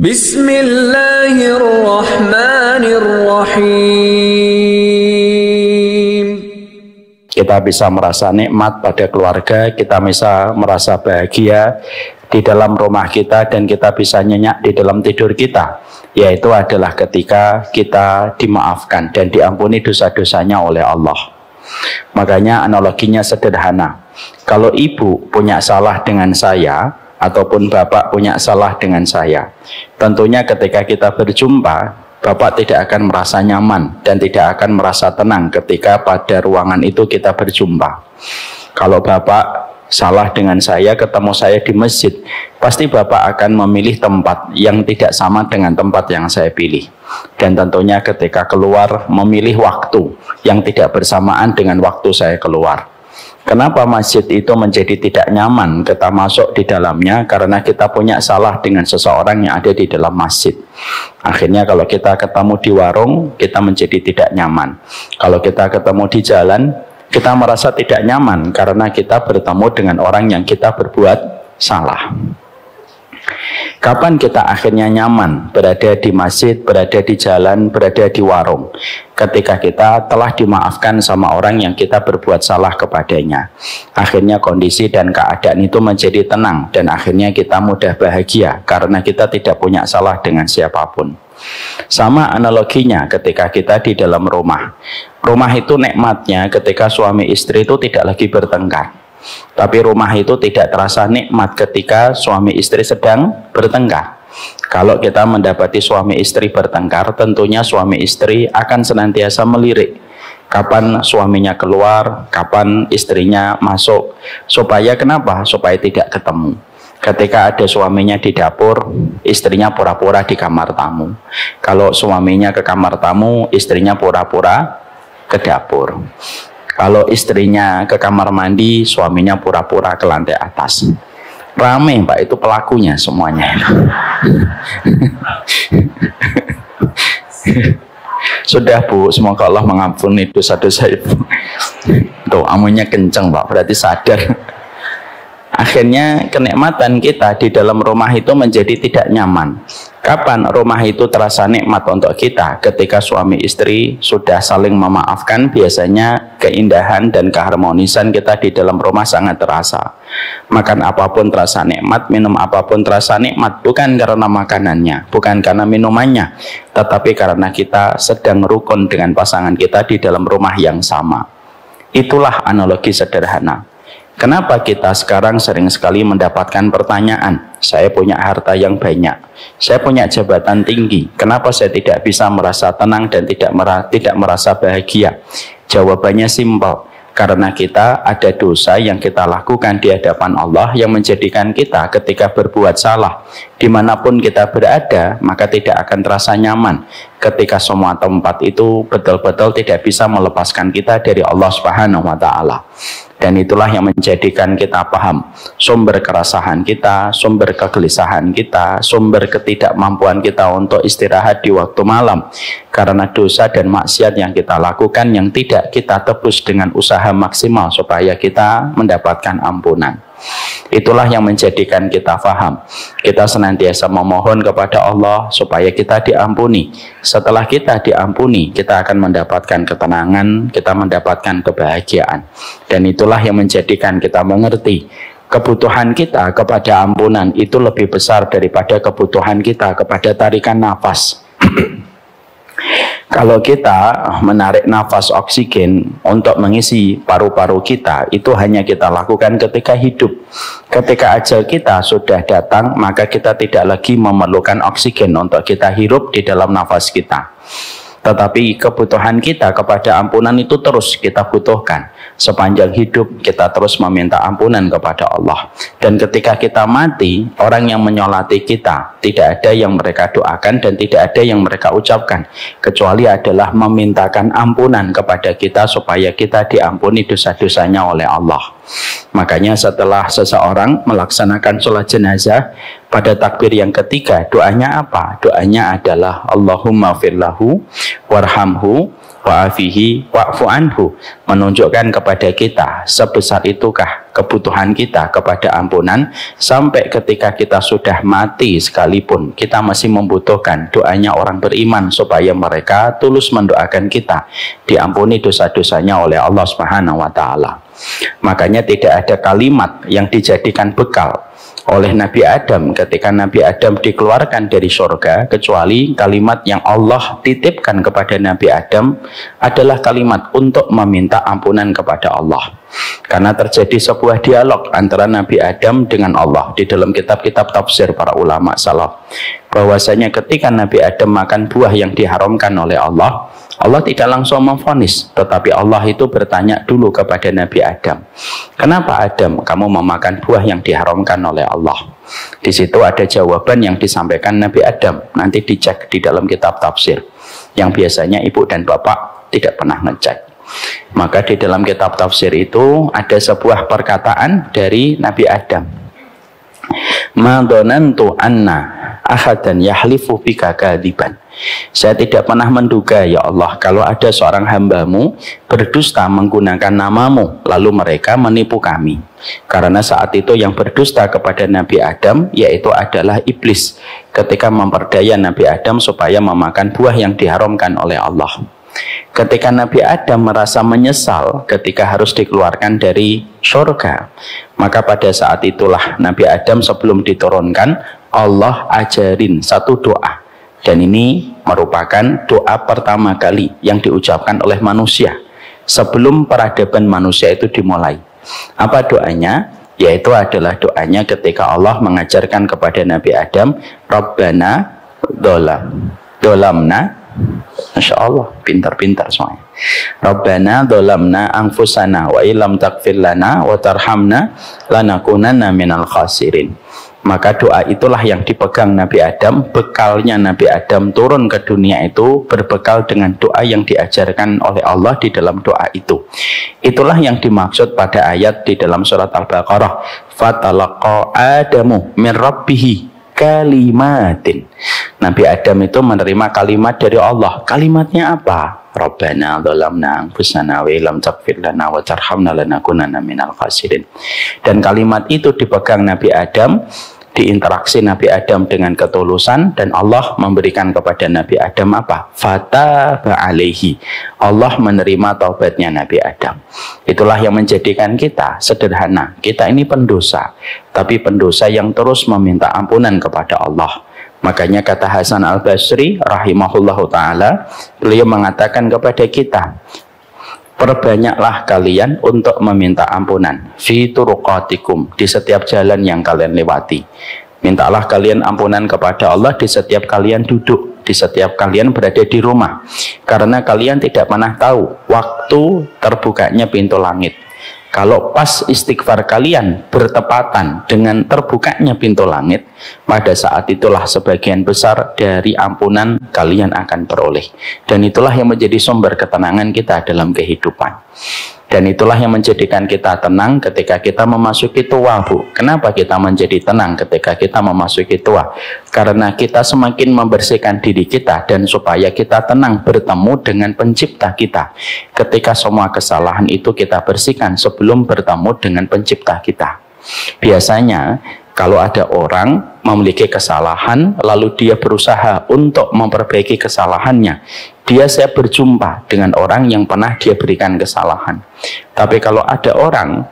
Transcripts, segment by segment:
Bismillahirrahmanirrahim. Kita bisa merasa nikmat pada keluarga, kita bisa merasa bahagia di dalam rumah kita, dan kita bisa nyenyak di dalam tidur kita, yaitu adalah ketika kita dimaafkan dan diampuni dosa-dosanya oleh Allah. Makanya analoginya sederhana. Kalau ibu punya salah dengan saya, ataupun bapak punya salah dengan saya, tentunya ketika kita berjumpa, bapak tidak akan merasa nyaman dan tidak akan merasa tenang ketika pada ruangan itu kita berjumpa. Kalau bapak salah dengan saya, ketemu saya di masjid, pasti bapak akan memilih tempat yang tidak sama dengan tempat yang saya pilih. Dan tentunya ketika keluar, memilih waktu yang tidak bersamaan dengan waktu saya keluar. Kenapa masjid itu menjadi tidak nyaman kita masuk di dalamnya? Karena kita punya salah dengan seseorang yang ada di dalam masjid. Akhirnya kalau kita ketemu di warung, kita menjadi tidak nyaman. Kalau kita ketemu di jalan, kita merasa tidak nyaman karena kita bertemu dengan orang yang kita berbuat salah. Kapan kita akhirnya nyaman berada di masjid, berada di jalan, berada di warung? Ketika kita telah dimaafkan sama orang yang kita berbuat salah kepadanya. Akhirnya kondisi dan keadaan itu menjadi tenang, dan akhirnya kita mudah bahagia karena kita tidak punya salah dengan siapapun. Sama analoginya ketika kita di dalam rumah. Rumah itu nikmatnya ketika suami istri itu tidak lagi bertengkar. Tapi rumah itu tidak terasa nikmat ketika suami istri sedang bertengkar. Kalau kita mendapati suami istri bertengkar, tentunya suami istri akan senantiasa melirik kapan suaminya keluar, kapan istrinya masuk. Supaya kenapa? Supaya tidak ketemu. Ketika ada suaminya di dapur, istrinya pura-pura di kamar tamu. Kalau suaminya ke kamar tamu, istrinya pura-pura ke dapur. Kalau istrinya ke kamar mandi, suaminya pura-pura ke lantai atas. Rame, Pak, itu pelakunya semuanya. Sudah, Bu, semoga Allah mengampuni dosa-dosa Ibu. Tuh, amunya kenceng, Pak, berarti sadar. Akhirnya kenikmatan kita di dalam rumah itu menjadi tidak nyaman. Kapan rumah itu terasa nikmat untuk kita? Ketika suami istri sudah saling memaafkan, biasanya keindahan dan keharmonisan kita di dalam rumah sangat terasa. Makan apapun terasa nikmat, minum apapun terasa nikmat, bukan karena makanannya, bukan karena minumannya, tetapi karena kita sedang rukun dengan pasangan kita di dalam rumah yang sama. Itulah analogi sederhana. Kenapa kita sekarang sering sekali mendapatkan pertanyaan, saya punya harta yang banyak, saya punya jabatan tinggi, kenapa saya tidak bisa merasa tenang dan tidak merasa bahagia? Jawabannya simpel, karena kita ada dosa yang kita lakukan di hadapan Allah yang menjadikan kita ketika berbuat salah, dimanapun kita berada, maka tidak akan terasa nyaman ketika semua tempat itu betul-betul tidak bisa melepaskan kita dari Allah Subhanahu wa Ta'ala. Dan itulah yang menjadikan kita paham sumber keresahan kita, sumber kegelisahan kita, sumber ketidakmampuan kita untuk istirahat di waktu malam, karena dosa dan maksiat yang kita lakukan yang tidak kita tebus dengan usaha maksimal supaya kita mendapatkan ampunan. Itulah yang menjadikan kita paham. Kita senantiasa memohon kepada Allah supaya kita diampuni. Setelah kita diampuni, kita akan mendapatkan ketenangan, kita mendapatkan kebahagiaan. Dan itulah yang menjadikan kita mengerti kebutuhan kita kepada ampunan itu lebih besar daripada kebutuhan kita kepada tarikan nafas. Kalau kita menarik nafas oksigen untuk mengisi paru-paru kita, itu hanya kita lakukan ketika hidup. Ketika ajal kita sudah datang, maka kita tidak lagi memerlukan oksigen untuk kita hirup di dalam nafas kita. Tetapi kebutuhan kita kepada ampunan itu terus kita butuhkan. Sepanjang hidup kita terus meminta ampunan kepada Allah. Dan ketika kita mati, orang yang menyolati kita, tidak ada yang mereka doakan dan tidak ada yang mereka ucapkan, kecuali adalah memintakan ampunan kepada kita supaya kita diampuni dosa-dosanya oleh Allah. Makanya setelah seseorang melaksanakan sholat jenazah, pada takbir yang ketiga, doanya apa? Doanya adalah Allahumma firlahu warhamhu wa'afihi wa'fu anhu, menunjukkan kepada kita sebesar itukah kebutuhan kita kepada ampunan, sampai ketika kita sudah mati sekalipun kita masih membutuhkan doanya orang beriman supaya mereka tulus mendoakan kita diampuni dosa-dosanya oleh Allah Subhanahu wa taala. Makanya tidak ada kalimat yang dijadikan bekal oleh Nabi Adam ketika Nabi Adam dikeluarkan dari surga, kecuali kalimat yang Allah titipkan kepada Nabi Adam adalah kalimat untuk meminta ampunan kepada Allah. Karena terjadi sebuah dialog antara Nabi Adam dengan Allah di dalam kitab-kitab tafsir para ulama salaf, bahwasanya ketika Nabi Adam makan buah yang diharamkan oleh Allah, Allah tidak langsung memvonis, tetapi Allah itu bertanya dulu kepada Nabi Adam, kenapa Adam kamu memakan buah yang diharamkan oleh Allah? Di situ ada jawaban yang disampaikan Nabi Adam, nanti dicek di dalam kitab tafsir yang biasanya ibu dan bapak tidak pernah ngecek. Maka di dalam kitab tafsir itu ada sebuah perkataan dari Nabi Adam, ma dhanantu anna ahadan yahlifu bika kadziban. Saya tidak pernah menduga ya Allah kalau ada seorang hambamu berdusta menggunakan namamu lalu mereka menipu kami. Karena saat itu yang berdusta kepada Nabi Adam yaitu adalah iblis ketika memperdaya Nabi Adam supaya memakan buah yang diharamkan oleh Allah. Ketika Nabi Adam merasa menyesal ketika harus dikeluarkan dari surga, maka pada saat itulah Nabi Adam sebelum diturunkan Allah ajarin satu doa. Dan ini merupakan doa pertama kali yang diucapkan oleh manusia sebelum peradaban manusia itu dimulai. Apa doanya? Yaitu adalah doanya ketika Allah mengajarkan kepada Nabi Adam, Rabbana dolamna, Masya Allah, pintar-pintar semuanya. Rabbana dolamna anfusana wa ilam takfir lana wa tarhamna lanakunanna minal khasirin. Maka doa itulah yang dipegang Nabi Adam. Bekalnya Nabi Adam turun ke dunia itu berbekal dengan doa yang diajarkan oleh Allah di dalam doa itu. Itulah yang dimaksud pada ayat di dalam surat Al-Baqarah, fatalaqa Adamu min rabbihi kalimatin. Nabi Adam itu menerima kalimat dari Allah. Kalimatnya apa? Rabbana dzalamna anfusana wa illam taghfir lana wa tarhamna lanakunanna minal khasirin. Dan kalimat itu dipegang Nabi Adam, diinteraksi Nabi Adam dengan ketulusan, dan Allah memberikan kepada Nabi Adam apa? Fataba alaihi. Allah menerima taubatnya Nabi Adam. Itulah yang menjadikan kita sederhana. Kita ini pendosa, tapi pendosa yang terus meminta ampunan kepada Allah. Makanya kata Hasan Al-Basri rahimahullahu ta'ala, beliau mengatakan kepada kita, perbanyaklah kalian untuk meminta ampunan fi turuqatikum, di setiap jalan yang kalian lewati. Mintalah kalian ampunan kepada Allah di setiap kalian duduk, di setiap kalian berada di rumah, karena kalian tidak pernah tahu waktu terbukanya pintu langit. Kalau pas istighfar kalian bertepatan dengan terbukanya pintu langit, pada saat itulah sebagian besar dari ampunan kalian akan peroleh. Dan itulah yang menjadi sumber ketenangan kita dalam kehidupan. Dan itulah yang menjadikan kita tenang ketika kita memasuki tua, Bu. Kenapa kita menjadi tenang ketika kita memasuki tua? Karena kita semakin membersihkan diri kita, dan supaya kita tenang bertemu dengan pencipta kita. Ketika semua kesalahan itu kita bersihkan sebelum bertemu dengan pencipta kita. Biasanya kalau ada orang memiliki kesalahan lalu dia berusaha untuk memperbaiki kesalahannya, dia saya berjumpa dengan orang yang pernah dia berikan kesalahan. Tapi kalau ada orang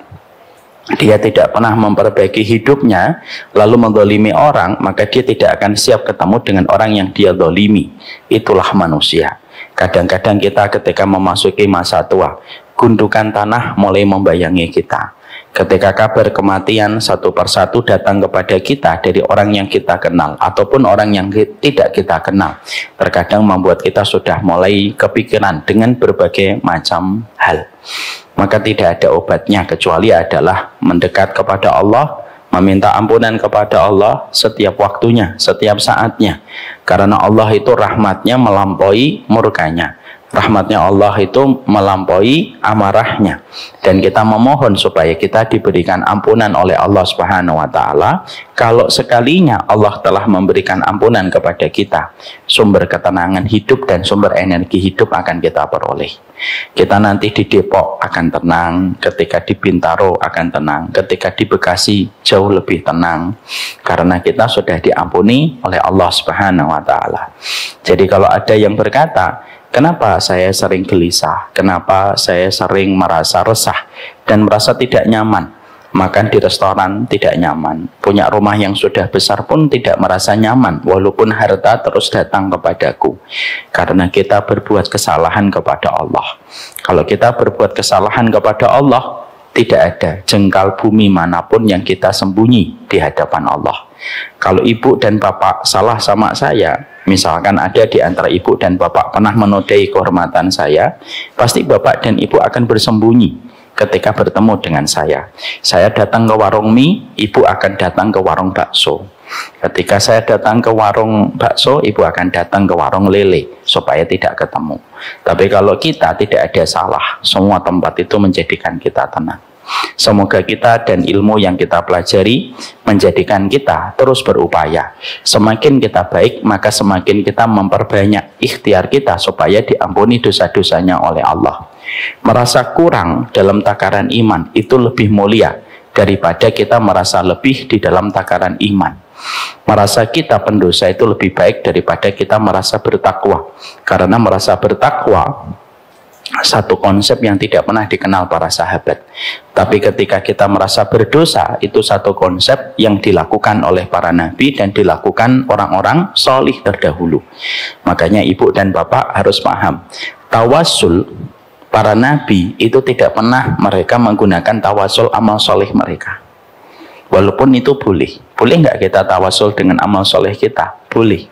dia tidak pernah memperbaiki hidupnya lalu mendolimi orang, maka dia tidak akan siap ketemu dengan orang yang dia dolimi. Itulah manusia. Kadang-kadang kita ketika memasuki masa tua, gundukan tanah mulai membayangi kita. Ketika kabar kematian satu persatu datang kepada kita dari orang yang kita kenal ataupun orang yang tidak kita kenal, terkadang membuat kita sudah mulai kepikiran dengan berbagai macam hal. Maka tidak ada obatnya kecuali adalah mendekat kepada Allah, meminta ampunan kepada Allah setiap waktunya, setiap saatnya. Karena Allah itu rahmatnya melampaui murkanya. Rahmatnya Allah itu melampaui amarahnya, dan kita memohon supaya kita diberikan ampunan oleh Allah Subhanahu wa taala. Kalau sekalinya Allah telah memberikan ampunan kepada kita, sumber ketenangan hidup dan sumber energi hidup akan kita peroleh. Kita nanti di Depok akan tenang, ketika di Bintaro akan tenang, ketika di Bekasi jauh lebih tenang, karena kita sudah diampuni oleh Allah Subhanahu wa taala. Jadi kalau ada yang berkata, kenapa saya sering gelisah, kenapa saya sering merasa resah dan merasa tidak nyaman, makan di restoran tidak nyaman, punya rumah yang sudah besar pun tidak merasa nyaman, walaupun harta terus datang kepadaku, karena kita berbuat kesalahan kepada Allah. Kalau kita berbuat kesalahan kepada Allah, tidak ada jengkal bumi manapun yang kita sembunyi di hadapan Allah. Kalau ibu dan bapak salah sama saya, misalkan ada di antara ibu dan bapak pernah menodai kehormatan saya, pasti bapak dan ibu akan bersembunyi ketika bertemu dengan saya. Saya datang ke warung mie, ibu akan datang ke warung bakso. Ketika saya datang ke warung bakso, ibu akan datang ke warung lele supaya tidak ketemu. Tapi kalau kita tidak ada salah, semua tempat itu menjadikan kita tenang. Semoga kita dan ilmu yang kita pelajari menjadikan kita terus berupaya. Semakin kita baik, maka semakin kita memperbanyak ikhtiar kita supaya diampuni dosa-dosanya oleh Allah. Merasa kurang dalam takaran iman itu lebih mulia daripada kita merasa lebih di dalam takaran iman. Merasa kita pendosa itu lebih baik daripada kita merasa bertakwa, karena merasa bertakwa satu konsep yang tidak pernah dikenal para sahabat. Tapi ketika kita merasa berdosa, itu satu konsep yang dilakukan oleh para nabi dan dilakukan orang-orang solih terdahulu. Makanya ibu dan bapak harus paham, tawasul para nabi itu tidak pernah mereka menggunakan tawasul amal soleh mereka. Walaupun itu boleh. Boleh nggak kita tawasul dengan amal soleh kita? Boleh.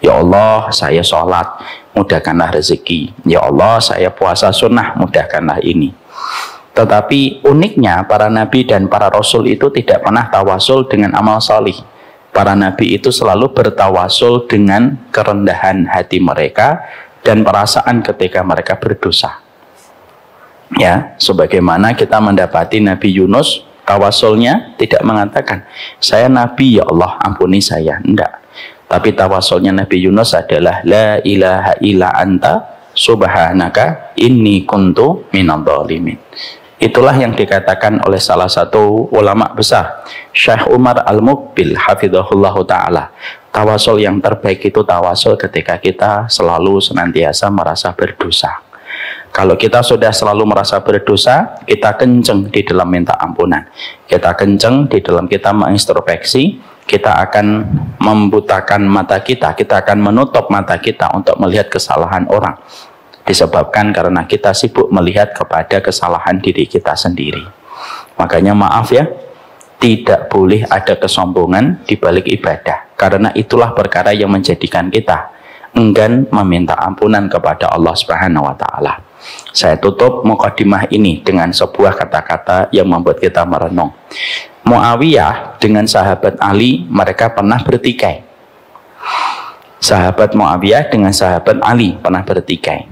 Ya Allah, saya sholat, mudahkanlah rezeki. Ya Allah, saya puasa sunnah, mudahkanlah ini. Tetapi uniknya para nabi dan para rasul itu tidak pernah tawasul dengan amal salih. Para nabi itu selalu bertawasul dengan kerendahan hati mereka dan perasaan ketika mereka berdosa. Ya, sebagaimana kita mendapati Nabi Yunus, tawasulnya tidak mengatakan, saya nabi ya Allah ampuni saya. Enggak. Tapi tawasulnya Nabi Yunus adalah la ilaha illa anta subhanaka inni kuntu minadh dhalimin. Itulah yang dikatakan oleh salah satu ulama besar, Syekh Umar Al-Muqbil hafizahullah ta'ala. Tawasul yang terbaik itu tawasul ketika kita selalu senantiasa merasa berdosa. Kalau kita sudah selalu merasa berdosa, kita kenceng di dalam minta ampunan, kita kenceng di dalam kita mengintrospeksi, kita akan membutakan mata kita akan menutup mata kita untuk melihat kesalahan orang, disebabkan karena kita sibuk melihat kepada kesalahan diri kita sendiri. Makanya maaf ya, tidak boleh ada kesombongan di balik ibadah, karena itulah perkara yang menjadikan kita enggan meminta ampunan kepada Allah Subhanahu wa taala. Saya tutup mukadimah ini dengan sebuah kata-kata yang membuat kita merenung. Muawiyah dengan sahabat Ali, mereka pernah bertikai. Sahabat Muawiyah dengan sahabat Ali pernah bertikai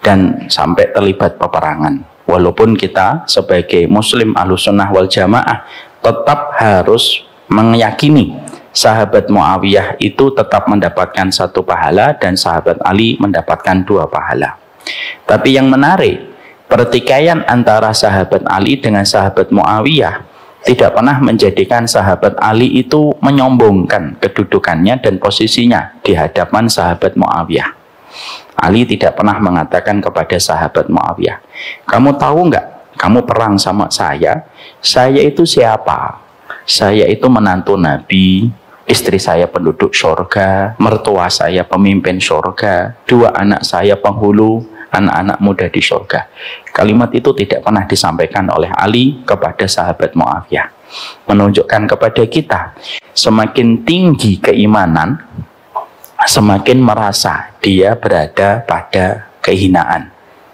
dan sampai terlibat peperangan. Walaupun kita sebagai muslim Ahlussunnah wal Jamaah tetap harus meyakini sahabat Muawiyah itu tetap mendapatkan 1 pahala dan sahabat Ali mendapatkan 2 pahala. Tapi yang menarik, pertikaian antara sahabat Ali dengan sahabat Muawiyah tidak pernah menjadikan sahabat Ali itu menyombongkan kedudukannya dan posisinya di hadapan sahabat Muawiyah. Ali tidak pernah mengatakan kepada sahabat Muawiyah, kamu tahu nggak, kamu perang sama saya itu siapa? Saya itu menantu Nabi, istri saya penduduk syurga, mertua saya pemimpin syurga, 2 anak saya penghulu anak-anak muda di syurga. Kalimat itu tidak pernah disampaikan oleh Ali kepada sahabat Muawiyah, menunjukkan kepada kita semakin tinggi keimanan, semakin merasa dia berada pada kehinaan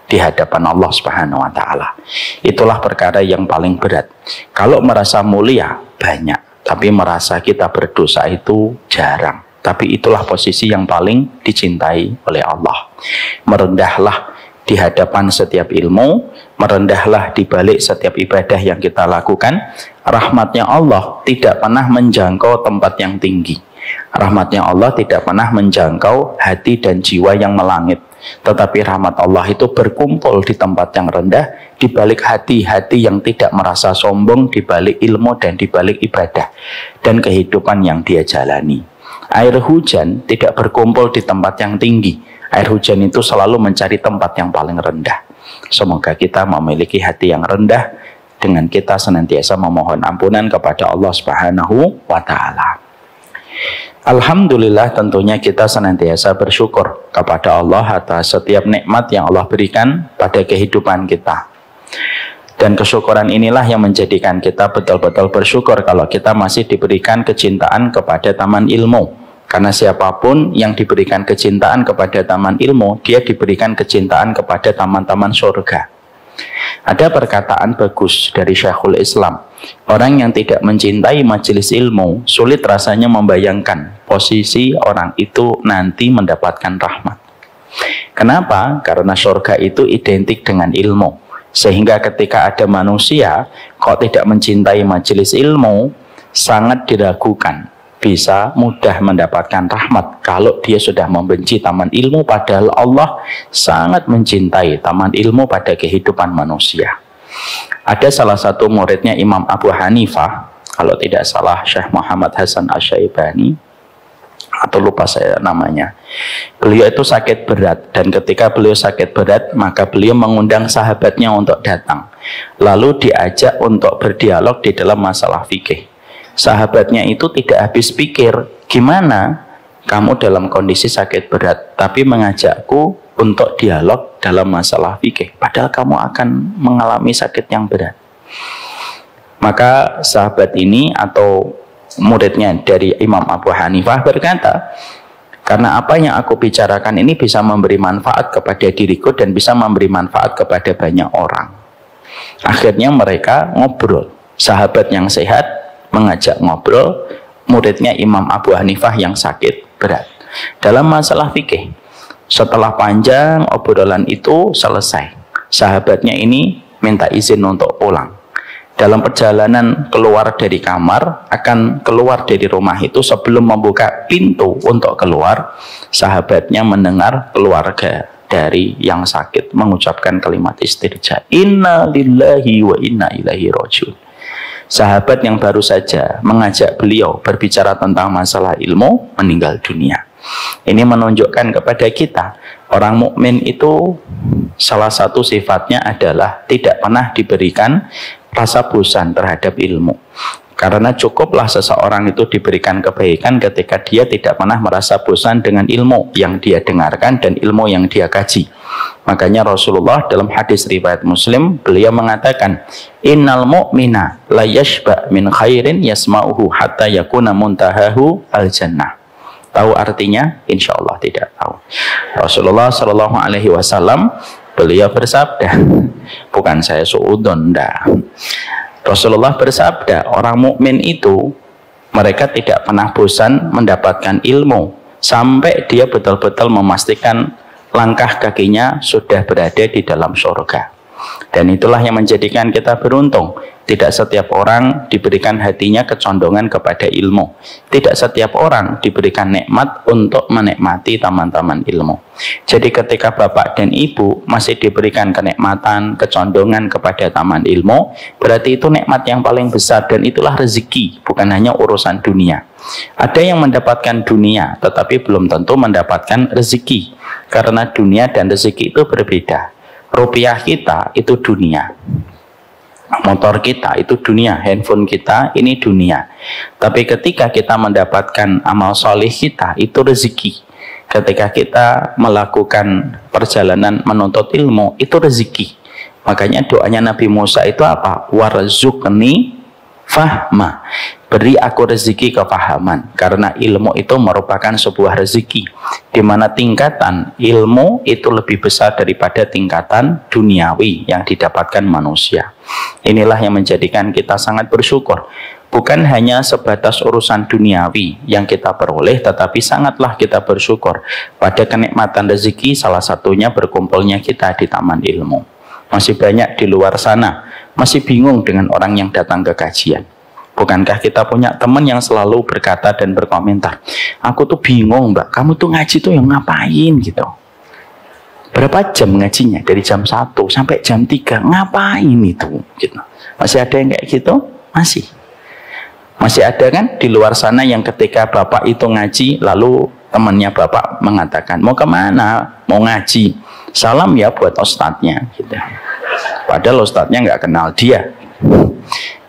di hadapan Allah Subhanahu wa taala. Itulah perkara yang paling berat. Kalau merasa mulia banyak, tapi merasa kita berdosa itu jarang. tapi itulah posisi yang paling dicintai oleh Allah. Merendahlah di hadapan setiap ilmu, merendahlah di balik setiap ibadah yang kita lakukan. Rahmatnya Allah tidak pernah menjangkau tempat yang tinggi. Rahmatnya Allah tidak pernah menjangkau hati dan jiwa yang melangit. Tetapi rahmat Allah itu berkumpul di tempat yang rendah, di balik hati-hati yang tidak merasa sombong, di balik ilmu dan di balik ibadah dan kehidupan yang dia jalani. Air hujan tidak berkumpul di tempat yang tinggi. Air hujan itu selalu mencari tempat yang paling rendah. Semoga kita memiliki hati yang rendah dengan kita senantiasa memohon ampunan kepada Allah Subhanahu wa Ta'ala. Alhamdulillah, tentunya kita senantiasa bersyukur kepada Allah atas setiap nikmat yang Allah berikan pada kehidupan kita. Dan kesyukuran inilah yang menjadikan kita betul-betul bersyukur kalau kita masih diberikan kecintaan kepada taman ilmu. Karena siapapun yang diberikan kecintaan kepada taman ilmu, dia diberikan kecintaan kepada taman-taman surga. Ada perkataan bagus dari Syekhul Islam, orang yang tidak mencintai majelis ilmu, sulit rasanya membayangkan posisi orang itu nanti mendapatkan rahmat. Kenapa? Karena surga itu identik dengan ilmu. Sehingga ketika ada manusia kok tidak mencintai majelis ilmu, sangat diragukan bisa mudah mendapatkan rahmat kalau dia sudah membenci taman ilmu, padahal Allah sangat mencintai taman ilmu pada kehidupan manusia. Ada salah satu muridnya Imam Abu Hanifah, kalau tidak salah Syekh Muhammad Hasan Asy-Syaibani, atau lupa saya namanya. Beliau itu sakit berat, dan ketika beliau sakit berat maka beliau mengundang sahabatnya untuk datang, lalu diajak untuk berdialog di dalam masalah fikih. Sahabatnya itu tidak habis pikir, gimana kamu dalam kondisi sakit berat tapi mengajakku untuk dialog dalam masalah fikih, padahal kamu akan mengalami sakit yang berat. Maka sahabat ini atau muridnya dari Imam Abu Hanifah berkata, karena apa yang aku bicarakan ini bisa memberi manfaat kepada diriku dan bisa memberi manfaat kepada banyak orang. Akhirnya mereka ngobrol. Sahabat yang sehat mengajak ngobrol muridnya Imam Abu Hanifah yang sakit berat dalam masalah fikih. Setelah panjang obrolan itu selesai, sahabatnya ini minta izin untuk pulang. Dalam perjalanan keluar dari kamar, akan keluar dari rumah itu, sebelum membuka pintu untuk keluar, sahabatnya mendengar keluarga dari yang sakit mengucapkan kalimat istirja, inna lillahi wa inna ilaihi rajiun. Sahabat yang baru saja mengajak beliau berbicara tentang masalah ilmu meninggal dunia. Ini menunjukkan kepada kita, orang mukmin itu salah satu sifatnya adalah tidak pernah diberikan rasa bosan terhadap ilmu. Karena cukuplah seseorang itu diberikan kebaikan ketika dia tidak pernah merasa bosan dengan ilmu yang dia dengarkan dan ilmu yang dia kaji. Makanya Rasulullah dalam hadis riwayat Muslim, beliau mengatakan, innal mu'mina la yashba min khairin yasma'uhu hatta yakuna muntahahu al-jannah. Tahu artinya? Insya Allah tidak tahu. Rasulullah Shallallahu Alaihi Wasallam beliau bersabda, bukan saya suudon, enggak. Rasulullah bersabda, orang mukmin itu mereka tidak pernah bosan mendapatkan ilmu sampai dia betul-betul memastikan langkah kakinya sudah berada di dalam surga. Dan itulah yang menjadikan kita beruntung. Tidak setiap orang diberikan hatinya kecondongan kepada ilmu. Tidak setiap orang diberikan nikmat untuk menikmati taman-taman ilmu. Jadi ketika bapak dan ibu masih diberikan kenikmatan, kecondongan kepada taman ilmu, berarti itu nikmat yang paling besar, dan itulah rezeki, bukan hanya urusan dunia. Ada yang mendapatkan dunia tetapi belum tentu mendapatkan rezeki, karena dunia dan rezeki itu berbeda. Rupiah kita itu dunia, motor kita itu dunia, handphone kita ini dunia. Tapi ketika kita mendapatkan amal soleh kita, itu rezeki. Ketika kita melakukan perjalanan menuntut ilmu, itu rezeki. Makanya doanya Nabi Musa itu apa? Warzuqni fahma, beri aku rezeki kepahaman. Karena ilmu itu merupakan sebuah rezeki, di mana tingkatan ilmu itu lebih besar daripada tingkatan duniawi yang didapatkan manusia. Inilah yang menjadikan kita sangat bersyukur bukan hanya sebatas urusan duniawi yang kita peroleh, tetapi sangatlah kita bersyukur pada kenikmatan rezeki, salah satunya berkumpulnya kita di taman ilmu. Masih banyak di luar sana masih bingung dengan orang yang datang ke kajian. Bukankah kita punya teman yang selalu berkata dan berkomentar, aku tuh bingung mbak, kamu tuh ngaji tuh yang ngapain gitu. Berapa jam ngajinya? Dari jam 1 sampai jam 3. Ngapain itu? Gitu. Masih ada yang kayak gitu? Masih. Masih ada kan di luar sana yang ketika bapak itu ngaji, lalu temannya bapak mengatakan, mau kemana? Mau ngaji. Salam ya buat ustadznya. Gitu. Padahal ustadznya nggak kenal dia.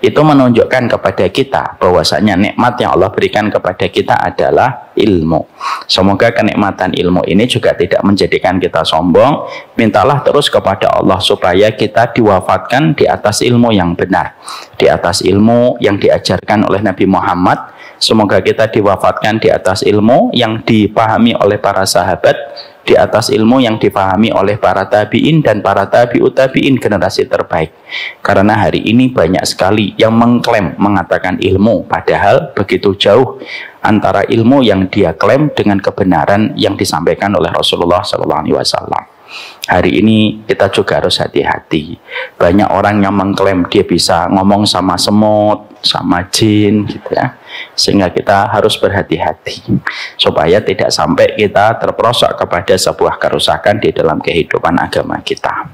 Itu menunjukkan kepada kita bahwasanya nikmat yang Allah berikan kepada kita adalah ilmu. Semoga kenikmatan ilmu ini juga tidak menjadikan kita sombong. Mintalah terus kepada Allah supaya kita diwafatkan di atas ilmu yang benar, di atas ilmu yang diajarkan oleh Nabi Muhammad. Semoga kita diwafatkan di atas ilmu yang dipahami oleh para sahabat, di atas ilmu yang dipahami oleh para tabi'in dan para tabi'ut tabi'in, generasi terbaik. Karena hari ini banyak sekali yang mengklaim mengatakan ilmu, padahal begitu jauh antara ilmu yang dia klaim dengan kebenaran yang disampaikan oleh Rasulullah SAW. Hari ini kita juga harus hati-hati. Banyak orang yang mengklaim dia bisa ngomong sama semut, sama jin gitu ya. Sehingga kita harus berhati-hati supaya tidak sampai kita terperosok kepada sebuah kerusakan di dalam kehidupan agama kita.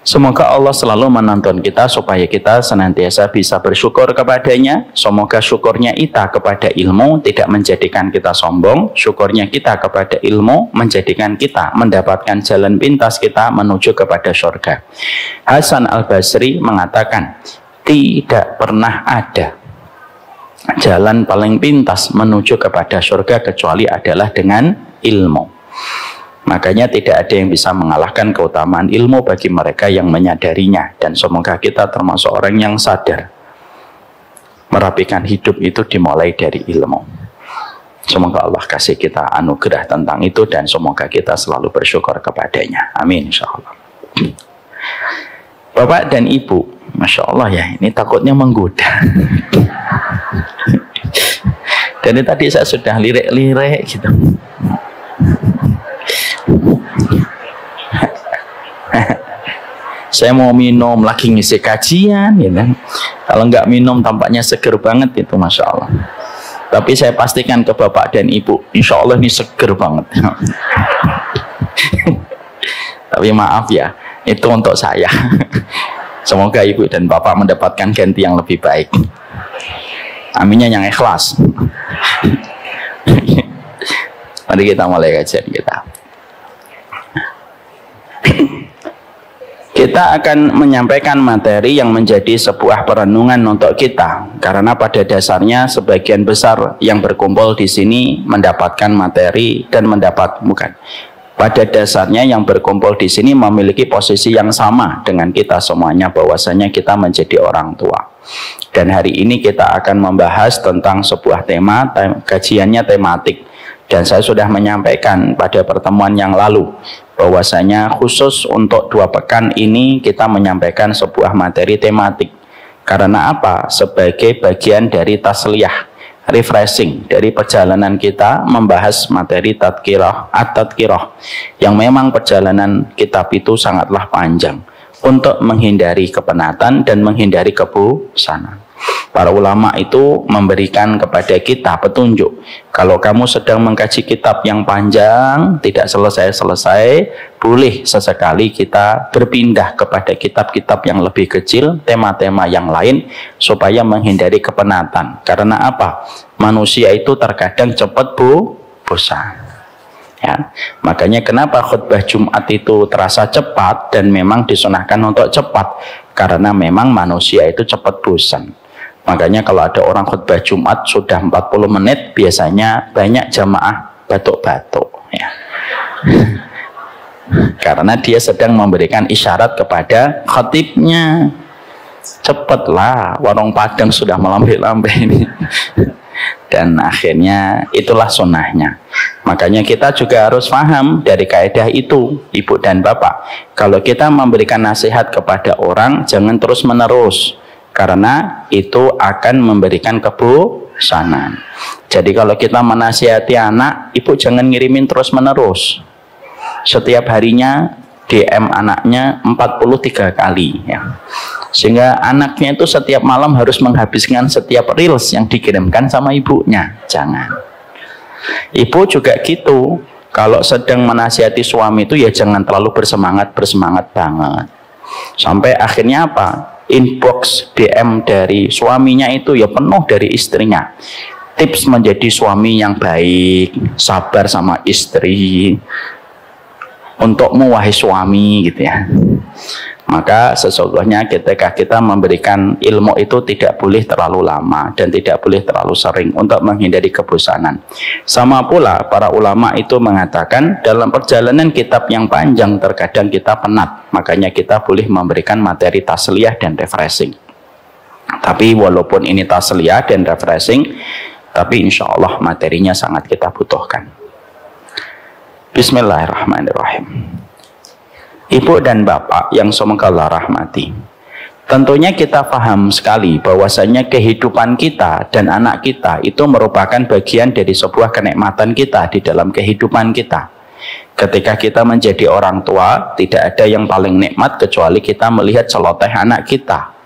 Semoga Allah selalu menuntun kita supaya kita senantiasa bisa bersyukur kepadanya. Semoga syukurnya kita kepada ilmu tidak menjadikan kita sombong. Syukurnya kita kepada ilmu menjadikan kita mendapatkan jalan pintas kita menuju kepada surga. Hasan Al-Basri mengatakan, tidak pernah ada jalan paling pintas menuju kepada surga kecuali adalah dengan ilmu. Makanya tidak ada yang bisa mengalahkan keutamaan ilmu bagi mereka yang menyadarinya. Dan semoga kita termasuk orang yang sadar merapikan hidup itu dimulai dari ilmu. Semoga Allah kasih kita anugerah tentang itu dan semoga kita selalu bersyukur kepadanya. Amin insyaallah. Bapak dan Ibu, Masya Allah ya, ini takutnya menggoda. Dari tadi saya sudah lirik-lirik gitu. Saya mau minum lagi ngisi kajian ya kan? Kalau nggak minum tampaknya seger banget itu, Masya Allah. Tapi saya pastikan ke Bapak dan Ibu, Insya Allah ini seger banget. Tapi maaf ya, itu untuk saya. Semoga Ibu dan Bapak mendapatkan ganti yang lebih baik. Aminnya yang ikhlas. Mari kita mulai kajian kita. Kita akan menyampaikan materi yang menjadi sebuah perenungan untuk kita, karena pada dasarnya sebagian besar yang berkumpul di sini mendapatkan materi dan pada dasarnya yang berkumpul di sini memiliki posisi yang sama dengan kita semuanya, bahwasanya kita menjadi orang tua. Dan hari ini kita akan membahas tentang sebuah tema, kajiannya tematik. Dan saya sudah menyampaikan pada pertemuan yang lalu bahwasanya khusus untuk 2 pekan ini kita menyampaikan sebuah materi tematik. Karena apa? Sebagai bagian dari tasliyah, refreshing dari perjalanan kita membahas materi tadkirah, at-tadkirah, yang memang perjalanan kitab itu sangatlah panjang untuk menghindari kepenatan dan menghindari kebosanan. Para ulama itu memberikan kepada kita petunjuk. Kalau kamu sedang mengkaji kitab yang panjang, tidak selesai-selesai, boleh sesekali kita berpindah kepada kitab-kitab yang lebih kecil, tema-tema yang lain, supaya menghindari kepenatan. Karena apa? Manusia itu terkadang cepat bosan. Ya, makanya kenapa khutbah Jumat itu terasa cepat dan memang disunahkan untuk cepat, karena memang manusia itu cepat bosan. Makanya kalau ada orang khutbah Jumat sudah 40 menit, biasanya banyak jamaah batuk-batuk ya. Karena dia sedang memberikan isyarat kepada khatibnya, cepatlah, warung Padang sudah melambai-lambai ini. Dan akhirnya itulah sunnahnya. Makanya kita juga harus paham dari kaidah itu, Ibu dan Bapak. Kalau kita memberikan nasihat kepada orang, jangan terus menerus. karena itu akan memberikan kebosanan. Jadi kalau kita menasihati anak, ibu jangan ngirimin terus menerus. Setiap harinya DM anaknya 43 kali ya. Sehingga anaknya itu setiap malam harus menghabiskan setiap reels yang dikirimkan sama ibunya. Jangan. Ibu juga gitu. Kalau sedang menasihati suami itu ya jangan terlalu bersemangat banget. Sampai akhirnya apa? Inbox DM dari suaminya itu ya penuh dari istrinya. Tips menjadi suami yang baik, sabar sama istri. Untukmu wahai suami gitu ya. Maka sesungguhnya ketika kita memberikan ilmu itu tidak boleh terlalu lama dan tidak boleh terlalu sering untuk menghindari kebosanan. Sama pula para ulama itu mengatakan dalam perjalanan kitab yang panjang terkadang kita penat. Makanya kita boleh memberikan materi tasliyah dan refreshing. Tapi walaupun ini tasliyah dan refreshing, tapi insya Allah materinya sangat kita butuhkan. Bismillahirrahmanirrahim. Ibu dan bapak yang semoga Allah rahmati, tentunya kita paham sekali bahwasanya kehidupan kita dan anak kita itu merupakan bagian dari sebuah kenikmatan kita di dalam kehidupan kita. Ketika kita menjadi orang tua, tidak ada yang paling nikmat kecuali kita melihat celoteh anak kita.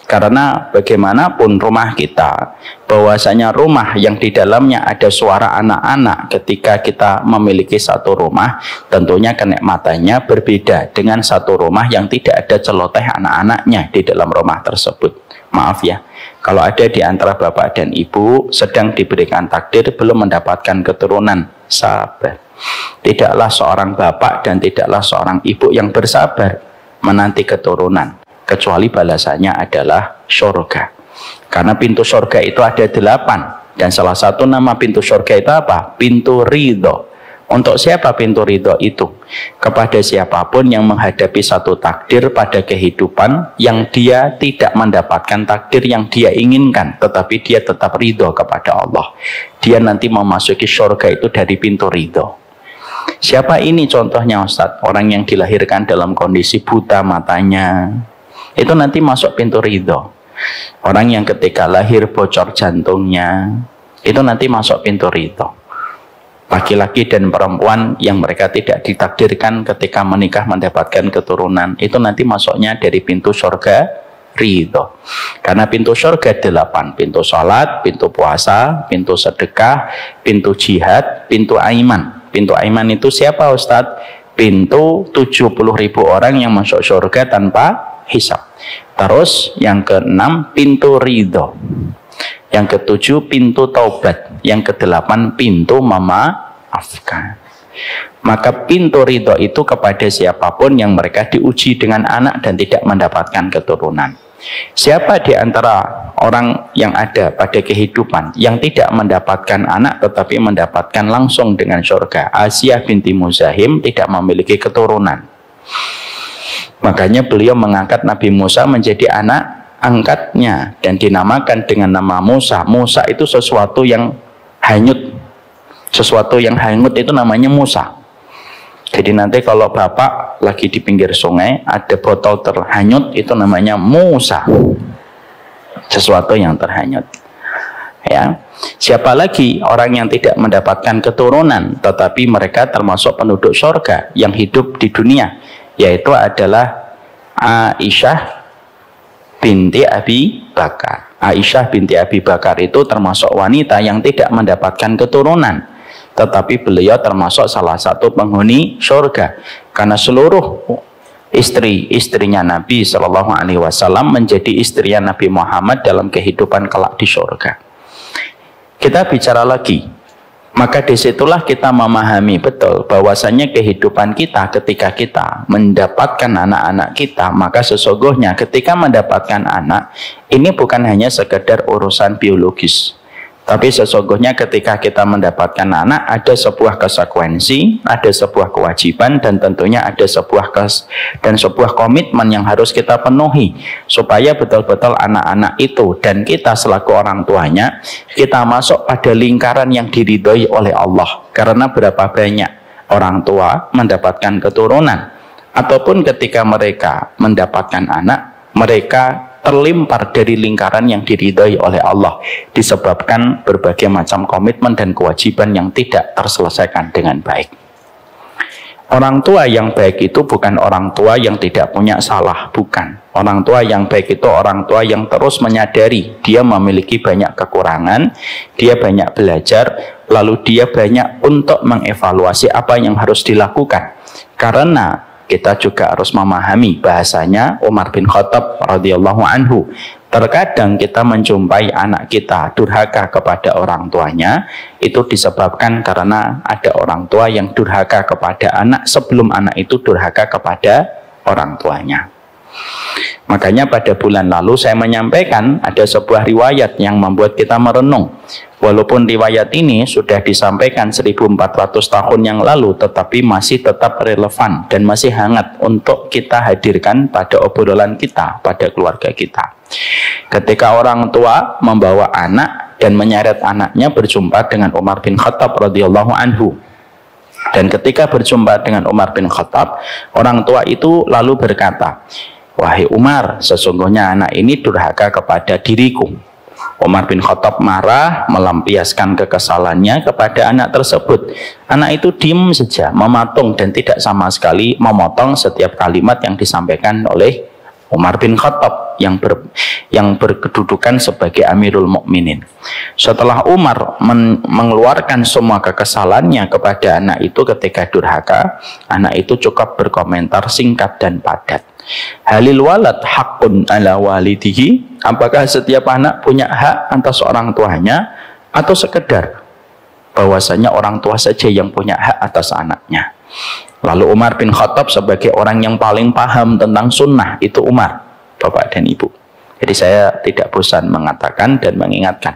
Karena bagaimanapun rumah kita, bahwasanya rumah yang di dalamnya ada suara anak-anak, ketika kita memiliki satu rumah, tentunya kenikmatannya berbeda dengan satu rumah yang tidak ada celoteh anak-anaknya di dalam rumah tersebut. Maaf ya, kalau ada di antara bapak dan ibu sedang diberikan takdir belum mendapatkan keturunan, sabar. Tidaklah seorang bapak dan tidaklah seorang ibu yang bersabar menanti keturunan, kecuali balasannya adalah surga. Karena pintu surga itu ada 8. Dan salah satu nama pintu surga itu apa? Pintu ridho. Untuk siapa pintu ridho itu? Kepada siapapun yang menghadapi satu takdir pada kehidupan yang dia tidak mendapatkan takdir yang dia inginkan, tetapi dia tetap ridho kepada Allah. Dia nanti memasuki surga itu dari pintu ridho. Siapa ini contohnya Ustadz? Orang yang dilahirkan dalam kondisi buta matanya, itu nanti masuk pintu ridho. Orang yang ketika lahir bocor jantungnya, itu nanti masuk pintu ridho. Laki-laki dan perempuan yang mereka tidak ditakdirkan ketika menikah mendapatkan keturunan, itu nanti masuknya dari pintu surga ridho. Karena pintu surga 8, pintu sholat, pintu puasa, pintu sedekah, pintu jihad, pintu aiman. Pintu aiman itu siapa Ustadz? Pintu 70.000 orang yang masuk surga tanpa hisab. Terus yang ke-6 pintu ridho, yang ke-7 pintu taubat, yang ke-8 pintu memaafkan. Maka pintu ridho itu kepada siapapun yang mereka diuji dengan anak dan tidak mendapatkan keturunan. Siapa di antara orang yang ada pada kehidupan yang tidak mendapatkan anak tetapi mendapatkan langsung dengan surga? Asia binti Muzahim tidak memiliki keturunan. Makanya beliau mengangkat Nabi Musa menjadi anak angkatnya dan dinamakan dengan nama Musa. Musa itu sesuatu yang hanyut. Sesuatu yang hanyut itu namanya Musa. Jadi nanti kalau bapak lagi di pinggir sungai ada botol terhanyut, itu namanya Musa. Sesuatu yang terhanyut. Ya. Siapa lagi orang yang tidak mendapatkan keturunan tetapi mereka termasuk penduduk surga yang hidup di dunia, yaitu adalah Aisyah binti Abi Bakar. Aisyah binti Abi Bakar itu termasuk wanita yang tidak mendapatkan keturunan, tetapi beliau termasuk salah satu penghuni surga. Karena seluruh istri-istrinya Nabi Shallallahu Alaihi Wasallam menjadi istrinya Nabi Muhammad dalam kehidupan kelak di surga. Kita bicara lagi. Maka disitulah kita memahami betul bahwasannya kehidupan kita ketika kita mendapatkan anak-anak kita, maka sesungguhnya ketika mendapatkan anak, ini bukan hanya sekedar urusan biologis. Tapi sesungguhnya ketika kita mendapatkan anak, ada sebuah konsekuensi, ada sebuah kewajiban, dan tentunya ada sebuah komitmen yang harus kita penuhi supaya betul-betul anak-anak itu dan kita selaku orang tuanya, kita masuk pada lingkaran yang diridhoi oleh Allah. Karena berapa banyak orang tua mendapatkan keturunan, ataupun ketika mereka mendapatkan anak, mereka terlimpar dari lingkaran yang diridhai oleh Allah disebabkan berbagai macam komitmen dan kewajiban yang tidak terselesaikan dengan baik. Orang tua yang baik itu bukan orang tua yang tidak punya salah, bukan. Orang tua yang baik itu orang tua yang terus menyadari dia memiliki banyak kekurangan, dia banyak belajar, lalu dia banyak untuk mengevaluasi apa yang harus dilakukan. Karena kita juga harus memahami bahasanya Umar bin Khattab radhiyallahu anhu. Terkadang kita menjumpai anak kita durhaka kepada orang tuanya, itu disebabkan karena ada orang tua yang durhaka kepada anak sebelum anak itu durhaka kepada orang tuanya. Makanya pada bulan lalu saya menyampaikan ada sebuah riwayat yang membuat kita merenung. Walaupun riwayat ini sudah disampaikan 1400 tahun yang lalu, tetapi masih tetap relevan dan masih hangat untuk kita hadirkan pada obrolan kita, pada keluarga kita. Ketika orang tua membawa anak dan menyeret anaknya berjumpa dengan Umar bin Khattab radhiyallahu anhu. Dan ketika berjumpa dengan Umar bin Khattab, orang tua itu lalu berkata, "Wahai Umar, sesungguhnya anak ini durhaka kepada diriku." Umar bin Khattab marah, melampiaskan kekesalannya kepada anak tersebut. Anak itu diam saja, mematung dan tidak sama sekali memotong setiap kalimat yang disampaikan oleh Umar bin Khattab yang berkedudukan sebagai Amirul Mukminin. Setelah Umar mengeluarkan semua kekesalannya kepada anak itu ketika durhaka, anak itu cukup berkomentar singkat dan padat. Halil walad haqqun ala walidihi, apakah setiap anak punya hak atas orang tuanya, atau sekedar bahwasanya orang tua saja yang punya hak atas anaknya? Lalu Umar bin Khattab sebagai orang yang paling paham tentang sunnah, itu Umar, Bapak dan Ibu. Jadi saya tidak bosan mengatakan dan mengingatkan,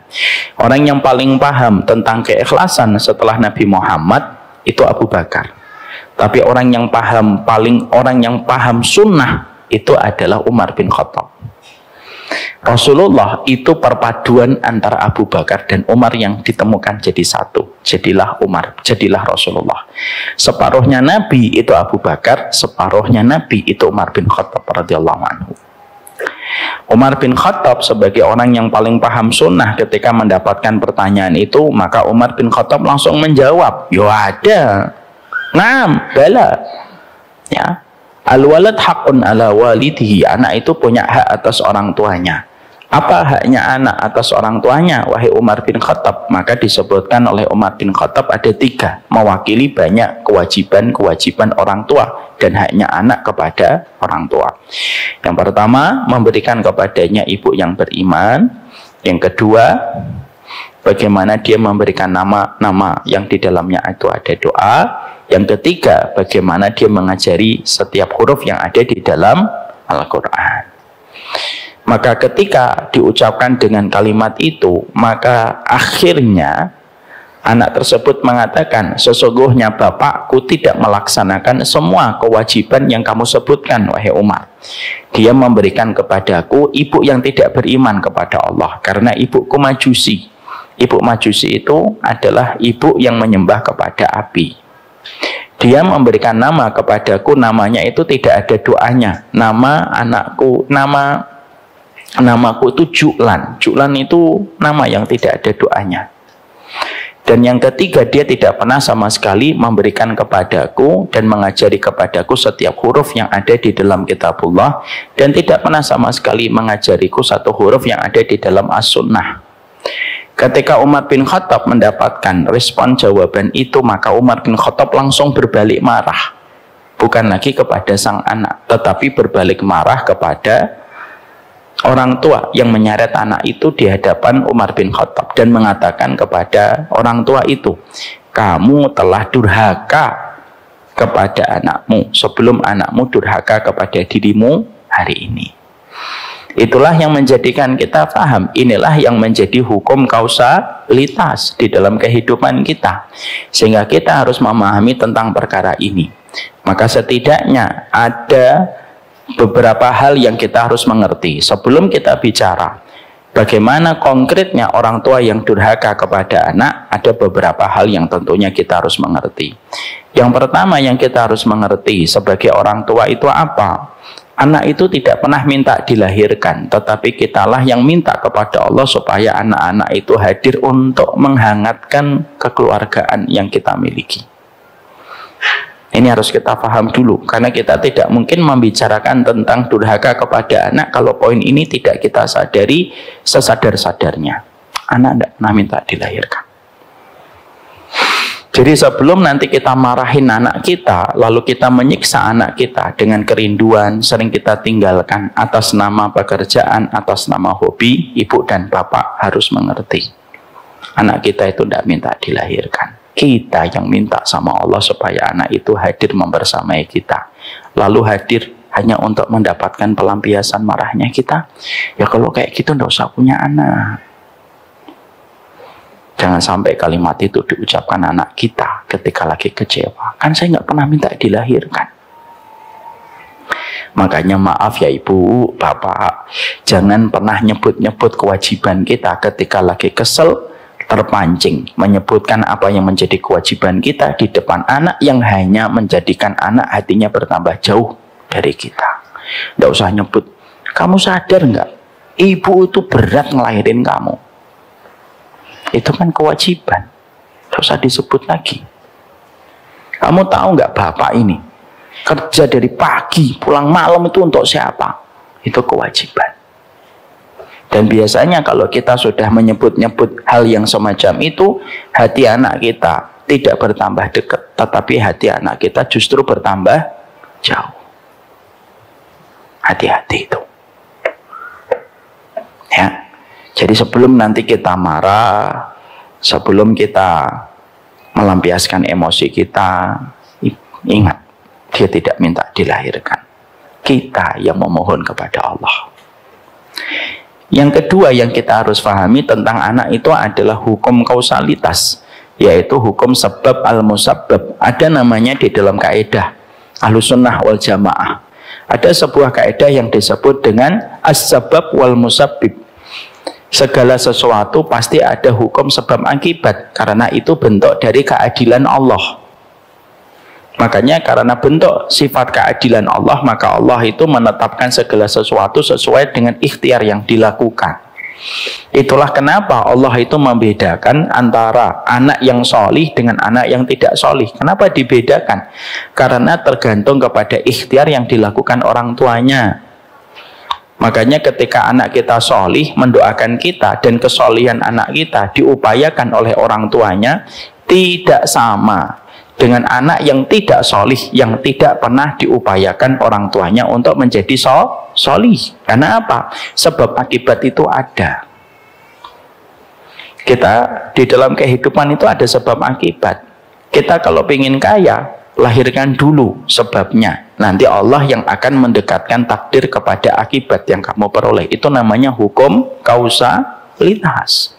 orang yang paling paham tentang keikhlasan setelah Nabi Muhammad itu Abu Bakar. Tapi orang yang paham sunnah itu adalah Umar bin Khattab. Rasulullah itu perpaduan antara Abu Bakar dan Umar yang ditemukan jadi satu. Jadilah Umar, jadilah Rasulullah. Separuhnya Nabi itu Abu Bakar, separuhnya Nabi itu Umar bin Khattab radhiyallahu anhu. Umar bin Khattab sebagai orang yang paling paham sunnah ketika mendapatkan pertanyaan itu, maka Umar bin Khattab langsung menjawab, "Yo ada. Naam, bala." Ya. Al-walad haqqun ala walidihi, anak itu punya hak atas orang tuanya. Apa haknya anak atas orang tuanya, wahai Umar bin Khattab? Maka disebutkan oleh Umar bin Khattab ada 3, mewakili banyak kewajiban-kewajiban orang tua dan haknya anak kepada orang tua. Yang pertama, memberikan kepadanya ibu yang beriman. Yang kedua, bagaimana dia memberikan nama-nama yang di dalamnya itu ada doa. Yang ketiga, bagaimana dia mengajari setiap huruf yang ada di dalam Al-Quran. Maka ketika diucapkan dengan kalimat itu, maka akhirnya anak tersebut mengatakan, "Sesungguhnya bapakku tidak melaksanakan semua kewajiban yang kamu sebutkan, wahai Umar. Dia memberikan kepadaku ibu yang tidak beriman kepada Allah, karena ibuku Majusi." Ibu Majusi itu adalah ibu yang menyembah kepada api. Dia memberikan nama kepadaku, namanya itu tidak ada doanya. Namaku itu Ju'lan. Ju'lan itu nama yang tidak ada doanya. Dan yang ketiga, dia tidak pernah sama sekali memberikan kepadaku dan mengajari kepadaku setiap huruf yang ada di dalam kitabullah, dan tidak pernah sama sekali mengajariku satu huruf yang ada di dalam as-sunnah. Ketika Umar bin Khattab mendapatkan respon jawaban itu, maka Umar bin Khattab langsung berbalik marah. Bukan lagi kepada sang anak, tetapi berbalik marah kepada orang tua yang menyeret anak itu di hadapan Umar bin Khattab dan mengatakan kepada orang tua itu, "Kamu telah durhaka kepada anakmu sebelum anakmu durhaka kepada dirimu hari ini." Itulah yang menjadikan kita paham, inilah yang menjadi hukum kausalitas di dalam kehidupan kita, sehingga kita harus memahami tentang perkara ini. Maka setidaknya ada beberapa hal yang kita harus mengerti sebelum kita bicara bagaimana konkretnya orang tua yang durhaka kepada anak. Ada beberapa hal yang tentunya kita harus mengerti. Yang pertama yang kita harus mengerti sebagai orang tua itu apa? Anak itu tidak pernah minta dilahirkan, tetapi kitalah yang minta kepada Allah supaya anak-anak itu hadir untuk menghangatkan kekeluargaan yang kita miliki. Ini harus kita paham dulu, karena kita tidak mungkin membicarakan tentang durhaka kepada anak kalau poin ini tidak kita sadari sesadar-sadarnya. Anak tidak pernah minta dilahirkan. Jadi sebelum nanti kita marahin anak kita, lalu kita menyiksa anak kita dengan kerinduan, sering kita tinggalkan atas nama pekerjaan, atas nama hobi, ibu dan bapak harus mengerti. Anak kita itu tidak minta dilahirkan. Kita yang minta sama Allah supaya anak itu hadir membersamai kita. Lalu hadir hanya untuk mendapatkan pelampiasan marahnya kita. Ya kalau kayak gitu tidak usah punya anak. Jangan sampai kalimat itu diucapkan anak kita ketika lagi kecewa. Kan saya nggak pernah minta dilahirkan. Makanya maaf ya ibu, bapak, jangan pernah nyebut-nyebut kewajiban kita ketika lagi kesel, terpancing menyebutkan apa yang menjadi kewajiban kita di depan anak yang hanya menjadikan anak hatinya bertambah jauh dari kita. Nggak usah nyebut. Kamu sadar nggak? Ibu itu berat ngelahirin kamu. Itu kan kewajiban. Tidak usah disebut lagi. Kamu tahu nggak bapak ini kerja dari pagi pulang malam itu untuk siapa? Itu kewajiban. Dan biasanya kalau kita sudah menyebut-nyebut hal yang semacam itu, hati anak kita tidak bertambah dekat, tetapi hati anak kita justru bertambah jauh. Hati-hati itu. Ya. Jadi sebelum nanti kita marah, sebelum kita melampiaskan emosi kita, ingat, dia tidak minta dilahirkan. Kita yang memohon kepada Allah. Yang kedua yang kita harus pahami tentang anak itu adalah hukum kausalitas, yaitu hukum sebab al-musabbab. Ada namanya di dalam kaidah Ahlussunnah wal Jamaah. Ada sebuah kaidah yang disebut dengan as-sabab wal musabbib. Segala sesuatu pasti ada hukum sebab akibat, karena itu bentuk dari keadilan Allah. Makanya karena bentuk sifat keadilan Allah, maka Allah itu menetapkan segala sesuatu sesuai dengan ikhtiar yang dilakukan. Itulah kenapa Allah itu membedakan antara anak yang solih dengan anak yang tidak solih. Kenapa dibedakan? Karena tergantung kepada ikhtiar yang dilakukan orang tuanya. Makanya ketika anak kita solih mendoakan kita dan kesolihan anak kita diupayakan oleh orang tuanya, tidak sama dengan anak yang tidak solih, yang tidak pernah diupayakan orang tuanya untuk menjadi solih. Karena apa? Sebab akibat itu ada. Kita di dalam kehidupan itu ada sebab akibat. Kita kalau ingin kaya, lahirkan dulu sebabnya. Nanti Allah yang akan mendekatkan takdir kepada akibat yang kamu peroleh. Itu namanya hukum kausalitas.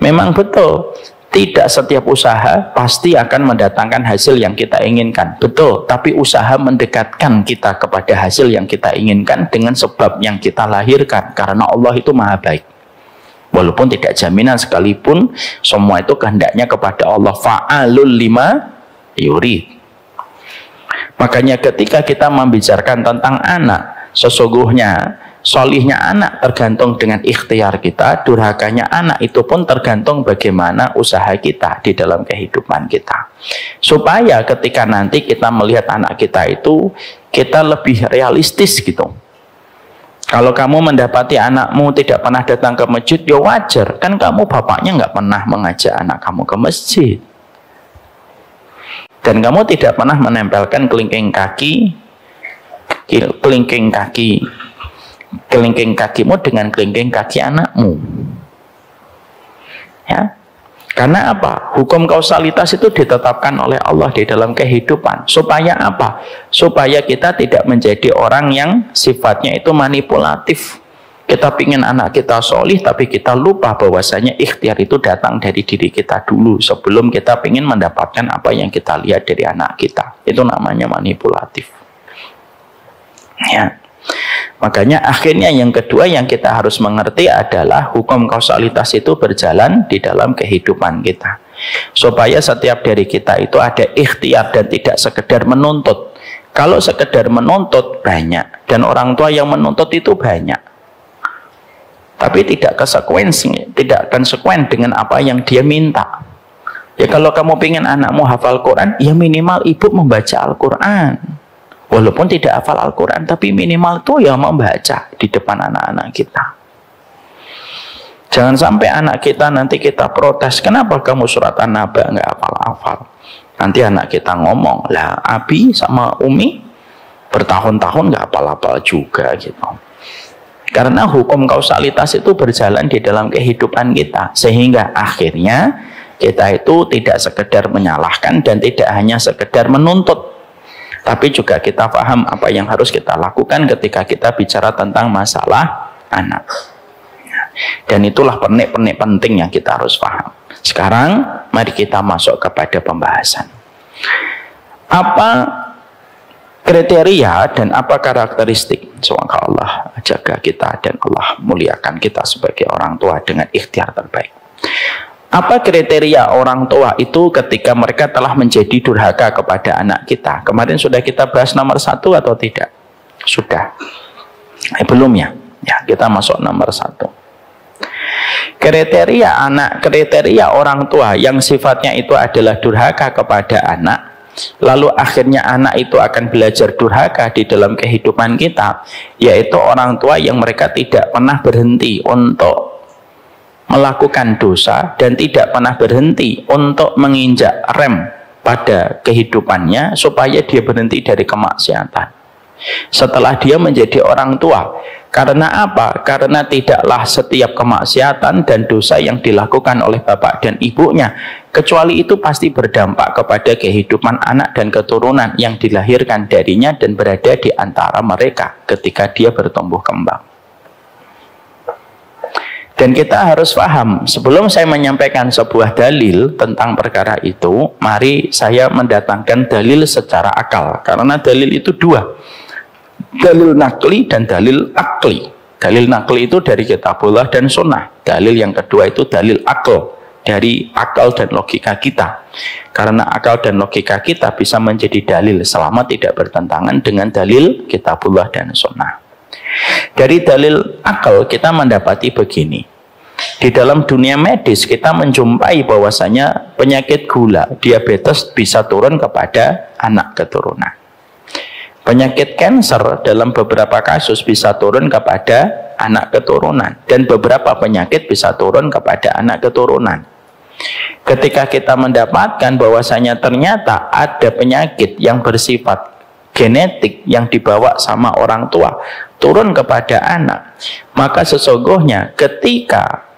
Memang betul, tidak setiap usaha pasti akan mendatangkan hasil yang kita inginkan. Betul, tapi usaha mendekatkan kita kepada hasil yang kita inginkan dengan sebab yang kita lahirkan. Karena Allah itu maha baik. Walaupun tidak jaminan sekalipun, semua itu kehendaknya kepada Allah. Fa'alul lima yurid. Makanya ketika kita membicarakan tentang anak, sesungguhnya solihnya anak tergantung dengan ikhtiar kita, durhakanya anak itu pun tergantung bagaimana usaha kita di dalam kehidupan kita. Supaya ketika nanti kita melihat anak kita itu, kita lebih realistis gitu. Kalau kamu mendapati anakmu tidak pernah datang ke masjid, ya wajar, kan kamu bapaknya nggak pernah mengajak anak kamu ke masjid. Dan kamu tidak pernah menempelkan kelingking kakimu dengan kelingking kaki anakmu. Ya. Karena apa? Hukum kausalitas itu ditetapkan oleh Allah di dalam kehidupan. Supaya apa? Supaya kita tidak menjadi orang yang sifatnya itu manipulatif. Kita pingin anak kita solih, tapi kita lupa bahwasanya ikhtiar itu datang dari diri kita dulu sebelum kita pingin mendapatkan apa yang kita lihat dari anak kita. Itu namanya manipulatif. Ya. Makanya akhirnya yang kedua yang kita harus mengerti adalah hukum kausalitas itu berjalan di dalam kehidupan kita. Supaya setiap dari kita itu ada ikhtiar dan tidak sekedar menuntut. Kalau sekedar menuntut banyak. Dan orang tua yang menuntut itu banyak. Tapi tidak konsekuen dengan apa yang dia minta. Ya kalau kamu pengen anakmu hafal Quran, ya minimal ibu membaca Al-Quran. Walaupun tidak hafal Al-Quran, tapi minimal itu ya membaca di depan anak-anak kita. Jangan sampai anak kita nanti kita protes, kenapa kamu surat An-Naba nggak hafal-hafal? Nanti anak kita ngomong, lah Abi sama Umi bertahun-tahun nggak hafal-hafal juga gitu. Karena hukum kausalitas itu berjalan di dalam kehidupan kita, sehingga akhirnya kita itu tidak sekedar menyalahkan dan tidak hanya sekedar menuntut, tapi juga kita paham apa yang harus kita lakukan ketika kita bicara tentang masalah anak. Dan itulah pernik-pernik penting yang kita harus paham. Sekarang mari kita masuk kepada pembahasan. Apa kriteria dan apa karakteristik? Semoga Allah jaga kita dan Allah muliakan kita sebagai orang tua dengan ikhtiar terbaik. Apa kriteria orang tua itu ketika mereka telah menjadi durhaka kepada anak kita? Kemarin sudah kita bahas nomor 1 atau tidak? Sudah. Belum ya? Ya, kita masuk nomor 1. Kriteria orang tua yang sifatnya itu adalah durhaka kepada anak, lalu akhirnya anak itu akan belajar durhaka di dalam kehidupan kita, yaitu orang tua yang mereka tidak pernah berhenti untuk melakukan dosa dan tidak pernah berhenti untuk menginjak rem pada kehidupannya supaya dia berhenti dari kemaksiatan. Setelah dia menjadi orang tua, karena apa? Karena tidaklah setiap kemaksiatan dan dosa yang dilakukan oleh bapak dan ibunya, kecuali itu pasti berdampak kepada kehidupan anak dan keturunan yang dilahirkan darinya dan berada di antara mereka ketika dia bertumbuh kembang. Dan kita harus paham, sebelum saya menyampaikan sebuah dalil tentang perkara itu, mari saya mendatangkan dalil secara akal, karena dalil itu dua. Dalil nakli dan dalil akli. Dalil nakli itu dari kitabullah dan sunnah. Dalil yang kedua itu dalil akal, dari akal dan logika kita. Karena akal dan logika kita bisa menjadi dalil selama tidak bertentangan dengan dalil kitabullah dan sunnah. Dari dalil akal kita mendapati begini. Di dalam dunia medis kita menjumpai bahwasanya penyakit gula, diabetes bisa turun kepada anak keturunan. Penyakit kanker dalam beberapa kasus bisa turun kepada anak keturunan, dan beberapa penyakit bisa turun kepada anak keturunan. Ketika kita mendapatkan bahwasanya ternyata ada penyakit yang bersifat genetik yang dibawa sama orang tua turun kepada anak, maka sesungguhnya ketika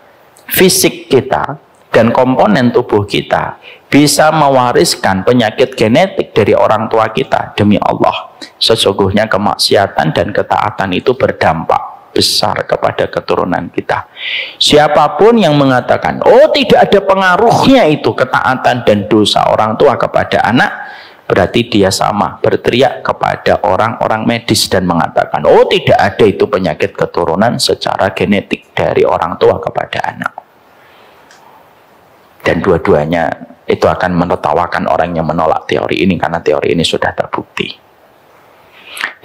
fisik kita dan komponen tubuh kita bisa mewariskan penyakit genetik dari orang tua kita, demi Allah, sesungguhnya kemaksiatan dan ketaatan itu berdampak besar kepada keturunan kita. Siapapun yang mengatakan, oh tidak ada pengaruhnya itu ketaatan dan dosa orang tua kepada anak, berarti dia sama berteriak kepada orang-orang medis dan mengatakan, oh tidak ada itu penyakit keturunan secara genetik dari orang tua kepada anak. Dan dua-duanya itu akan menertawakan orang yang menolak teori ini, karena teori ini sudah terbukti.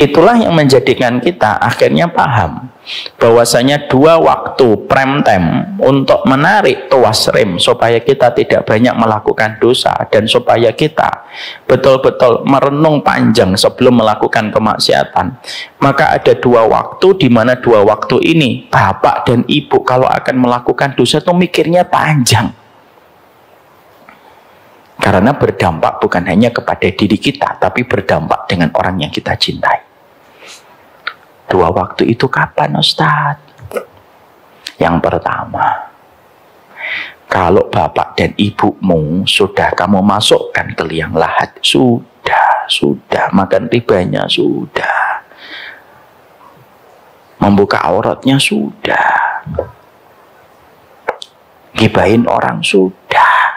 Itulah yang menjadikan kita akhirnya paham bahwasanya dua waktu prime time untuk menarik tuas rem supaya kita tidak banyak melakukan dosa dan supaya kita betul-betul merenung panjang sebelum melakukan kemaksiatan. Maka ada dua waktu, di mana dua waktu ini bapak dan ibu kalau akan melakukan dosa itu mikirnya panjang. Karena berdampak bukan hanya kepada diri kita, tapi berdampak dengan orang yang kita cintai. Dua waktu itu kapan, Ustaz? Yang pertama, kalau bapak dan ibumu sudah kamu masukkan ke liang lahat, sudah makan ribanya, sudah membuka auratnya, sudah gibahin orang, sudah,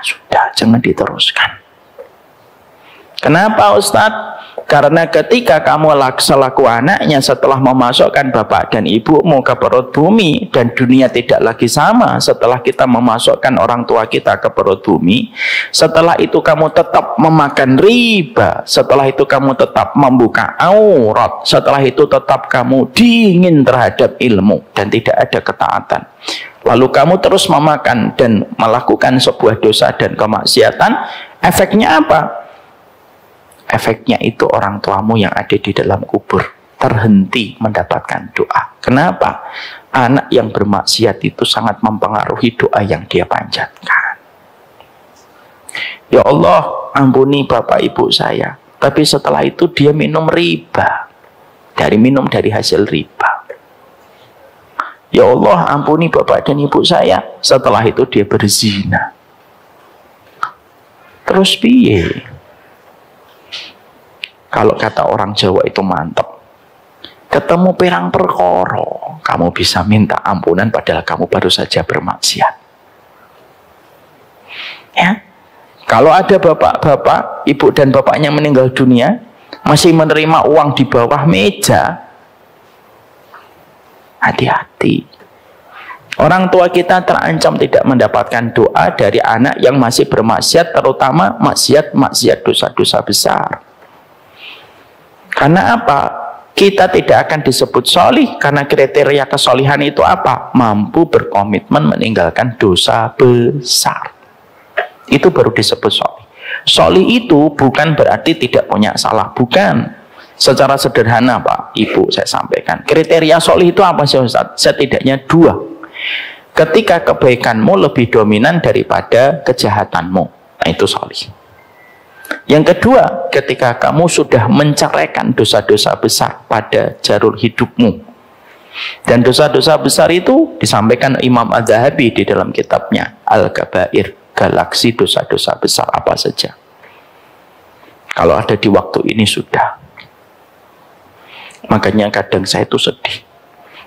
jangan diteruskan. Kenapa, Ustadz? Karena ketika kamu selaku anaknya setelah memasukkan bapak dan ibumu ke perut bumi, dan dunia tidak lagi sama setelah kita memasukkan orang tua kita ke perut bumi, setelah itu kamu tetap memakan riba, setelah itu kamu tetap membuka aurat, setelah itu tetap kamu dingin terhadap ilmu dan tidak ada ketaatan, lalu kamu terus memakan dan melakukan sebuah dosa dan kemaksiatan, efeknya apa? Efeknya itu orang tuamu yang ada di dalam kubur terhenti mendapatkan doa. Kenapa? Anak yang bermaksiat itu sangat mempengaruhi doa yang dia panjatkan. Ya Allah, ampuni bapak ibu saya. Tapi setelah itu dia minum riba. Minum dari hasil riba. Ya Allah, ampuni bapak dan ibu saya. Setelah itu dia berzina. Terus piye? Kalau kata orang Jawa itu mantep. Ketemu perang perkara, kamu bisa minta ampunan padahal kamu baru saja bermaksiat. Ya. Kalau ada bapak-bapak, ibu dan bapaknya meninggal dunia, masih menerima uang di bawah meja, hati-hati. Orang tua kita terancam tidak mendapatkan doa dari anak yang masih bermaksiat, terutama maksiat dosa-dosa besar. Karena apa? Kita tidak akan disebut solih, karena kriteria kesolihan itu apa? Mampu berkomitmen meninggalkan dosa besar. Itu baru disebut solih. Solih itu bukan berarti tidak punya salah, bukan. Secara sederhana Pak, Ibu, saya sampaikan. Kriteria solih itu apa sih Ustaz? Setidaknya dua. Ketika kebaikanmu lebih dominan daripada kejahatanmu, nah itu solih. Yang kedua, ketika kamu sudah menceraikan dosa-dosa besar pada jalur hidupmu. Dan dosa-dosa besar itu disampaikan Imam Az-Zahabi di dalam kitabnya Al-Kabair, galaksi dosa-dosa besar apa saja. Kalau ada di waktu ini sudah. Makanya kadang saya itu sedih.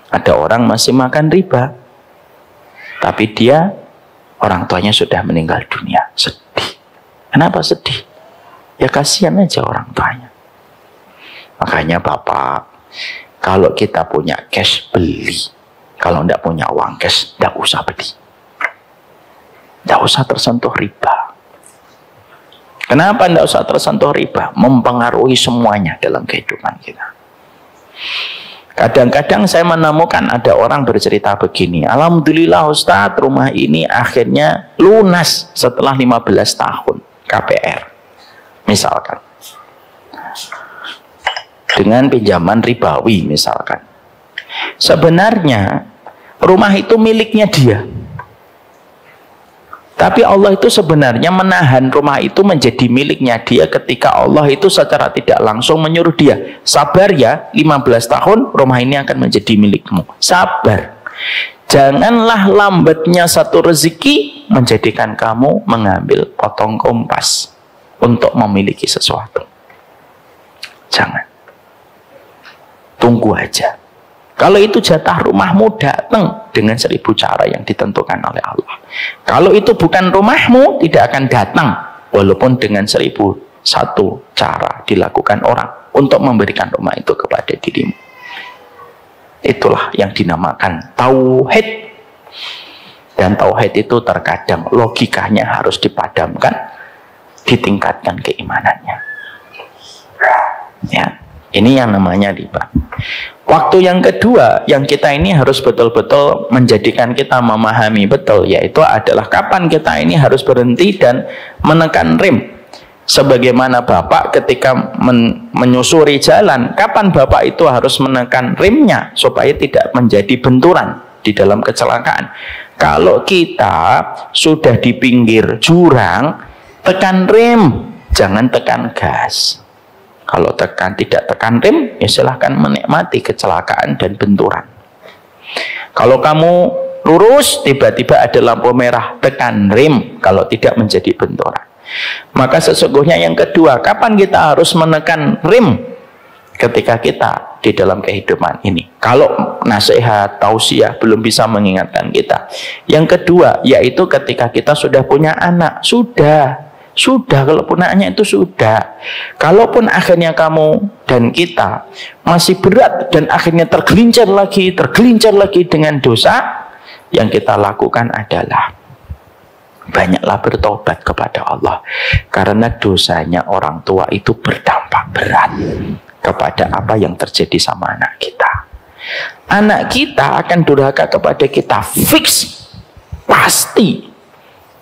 Ada orang masih makan riba, tapi dia, orang tuanya sudah meninggal dunia. Sedih. Kenapa sedih? Ya kasihan aja orang tuanya. Makanya Bapak, kalau kita punya cash beli, kalau tidak punya uang cash, tidak usah beli. Tidak usah tersentuh riba. Kenapa tidak usah tersentuh riba? Mempengaruhi semuanya dalam kehidupan kita. Kadang-kadang saya menemukan ada orang bercerita begini, alhamdulillah Ustadz, rumah ini akhirnya lunas setelah 15 tahun KPR. Misalkan dengan pinjaman ribawi misalkan. Sebenarnya rumah itu miliknya dia. Tapi Allah itu sebenarnya menahan rumah itu menjadi miliknya dia ketika Allah itu secara tidak langsung menyuruh dia, sabar ya, 15 tahun rumah ini akan menjadi milikmu. Sabar. Janganlah lambatnya satu rezeki menjadikan kamu mengambil potong kompas untuk memiliki sesuatu. Jangan. Tunggu aja. Kalau itu jatah rumahmu, datang dengan 1000 cara yang ditentukan oleh Allah. Kalau itu bukan rumahmu, tidak akan datang walaupun dengan 1001 cara dilakukan orang untuk memberikan rumah itu kepada dirimu. Itulah yang dinamakan tauhid. Dan tauhid itu terkadang logikanya harus dipadamkan, ditingkatkan keimanannya. Ya, ini yang namanya riba. Waktu yang kedua yang kita ini harus betul-betul menjadikan kita memahami betul, yaitu adalah kapan kita ini harus berhenti dan menekan rem. Sebagaimana Bapak ketika menyusuri jalan, kapan Bapak itu harus menekan remnya supaya tidak menjadi benturan di dalam kecelakaan. Kalau kita sudah di pinggir jurang, tekan rem, jangan tekan gas. Kalau tidak tekan rem, ya silahkan menikmati kecelakaan dan benturan. Kalau kamu lurus, tiba-tiba ada lampu merah, tekan rem, kalau tidak menjadi benturan. Maka sesungguhnya yang kedua, kapan kita harus menekan rem? Ketika kita di dalam kehidupan ini. Kalau nasihat, tausiah belum bisa mengingatkan kita. Yang kedua, yaitu ketika kita sudah punya anak, Sudah, kalaupun anaknya itu sudah. Kalaupun akhirnya kamu dan kita masih berat dan akhirnya tergelincir lagi dengan dosa, yang kita lakukan adalah banyaklah bertobat kepada Allah. Karena dosanya orang tua itu berdampak berat kepada apa yang terjadi sama anak kita. Anak kita akan durhaka kepada kita, fix, pasti,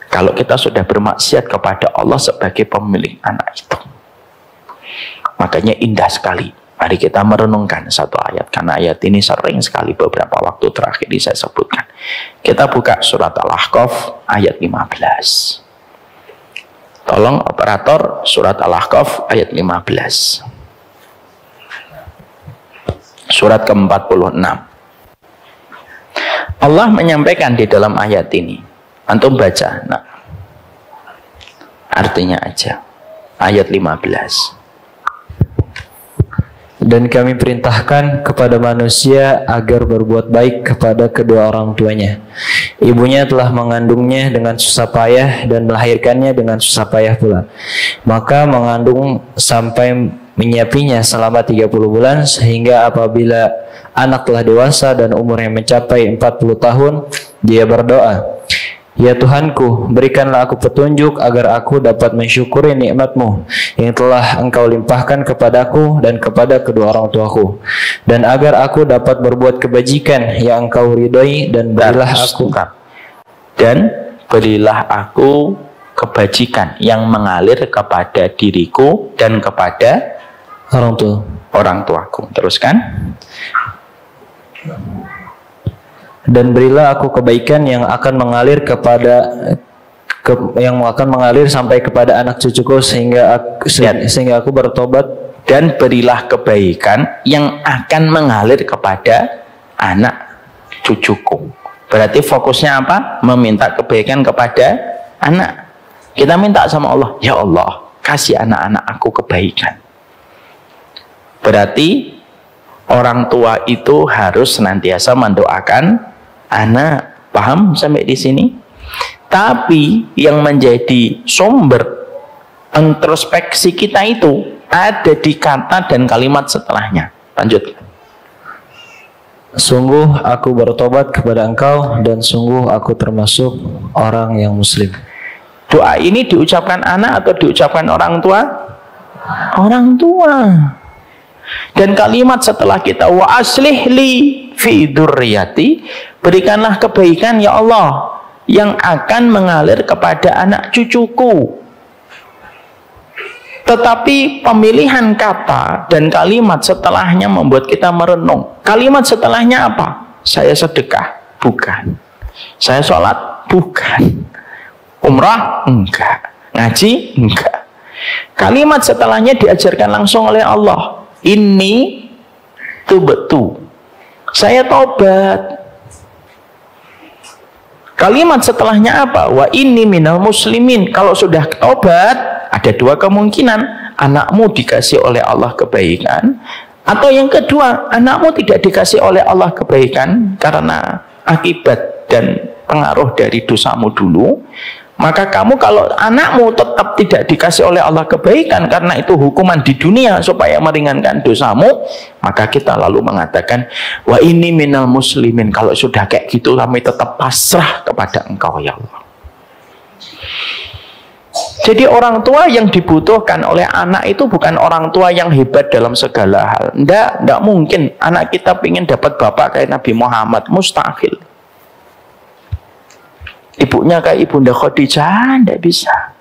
kalau kita sudah bermaksiat kepada Allah sebagai pemilik anak itu. Makanya indah sekali. Mari kita merenungkan satu ayat, karena ayat ini sering sekali beberapa waktu terakhir ini saya sebutkan. Kita buka surat Al-Ahqaf ayat 15. Tolong operator, surat Al-Ahqaf ayat 15. Surat ke-46. Allah menyampaikan di dalam ayat ini. Antum baca, nah, artinya aja. Ayat 15. Dan kami perintahkan kepada manusia agar berbuat baik kepada kedua orang tuanya. Ibunya telah mengandungnya dengan susah payah dan melahirkannya dengan susah payah pula. Maka mengandung sampai menyiapinya selama 30 bulan, sehingga apabila anak telah dewasa dan umurnya mencapai 40 tahun, dia berdoa, "Ya Tuhanku, berikanlah aku petunjuk agar aku dapat mensyukuri nikmat-Mu yang telah Engkau limpahkan kepadaku dan kepada kedua orang tuaku, dan agar aku dapat berbuat kebajikan yang Engkau ridhoi, dan berilah aku kebajikan yang mengalir kepada diriku dan kepada orang tuaku." Teruskan. Dan berilah aku kebaikan yang akan mengalir sampai kepada anak cucuku sehingga aku bertobat. Dan berilah kebaikan yang akan mengalir kepada anak cucuku. Berarti fokusnya apa? Meminta kebaikan kepada anak. Kita minta sama Allah, ya Allah, kasih anak-anak aku kebaikan. Berarti orang tua itu harus senantiasa mendoakan anak. Paham sampai di sini? Tapi yang menjadi sumber introspeksi kita itu ada di kata dan kalimat setelahnya. Lanjut. Sungguh aku bertobat kepada Engkau, dan sungguh aku termasuk orang yang muslim. Doa ini diucapkan anak atau diucapkan orang tua? Orang tua. Dan kalimat setelah kita, wa aslih li fi dzurriyyati, berikanlah kebaikan ya Allah yang akan mengalir kepada anak cucuku. Tetapi pemilihan kata dan kalimat setelahnya membuat kita merenung. Kalimat setelahnya apa? Saya sedekah? Bukan. Saya sholat? Bukan. Umrah? Enggak. Ngaji? Enggak. Kalimat setelahnya diajarkan langsung oleh Allah. Ini tubtu, saya tobat. Kalimat setelahnya apa? Wa inni minal muslimin. Kalau sudah tobat, ada dua kemungkinan. Anakmu dikasih oleh Allah kebaikan, atau yang kedua, anakmu tidak dikasih oleh Allah kebaikan karena akibat dan pengaruh dari dosamu dulu. Maka kamu, kalau anakmu tetap tidak dikasih oleh Allah kebaikan karena itu hukuman di dunia supaya meringankan dosamu, maka kita lalu mengatakan, wa ini minal muslimin. Kalau sudah kayak gitu, kami tetap pasrah kepada Engkau ya Allah. Jadi orang tua yang dibutuhkan oleh anak itu bukan orang tua yang hebat dalam segala hal. Tidak mungkin anak kita ingin dapat bapak kayak Nabi Muhammad, mustahil. Ibunya kayak Ibunda Khadijah, tidak bisa.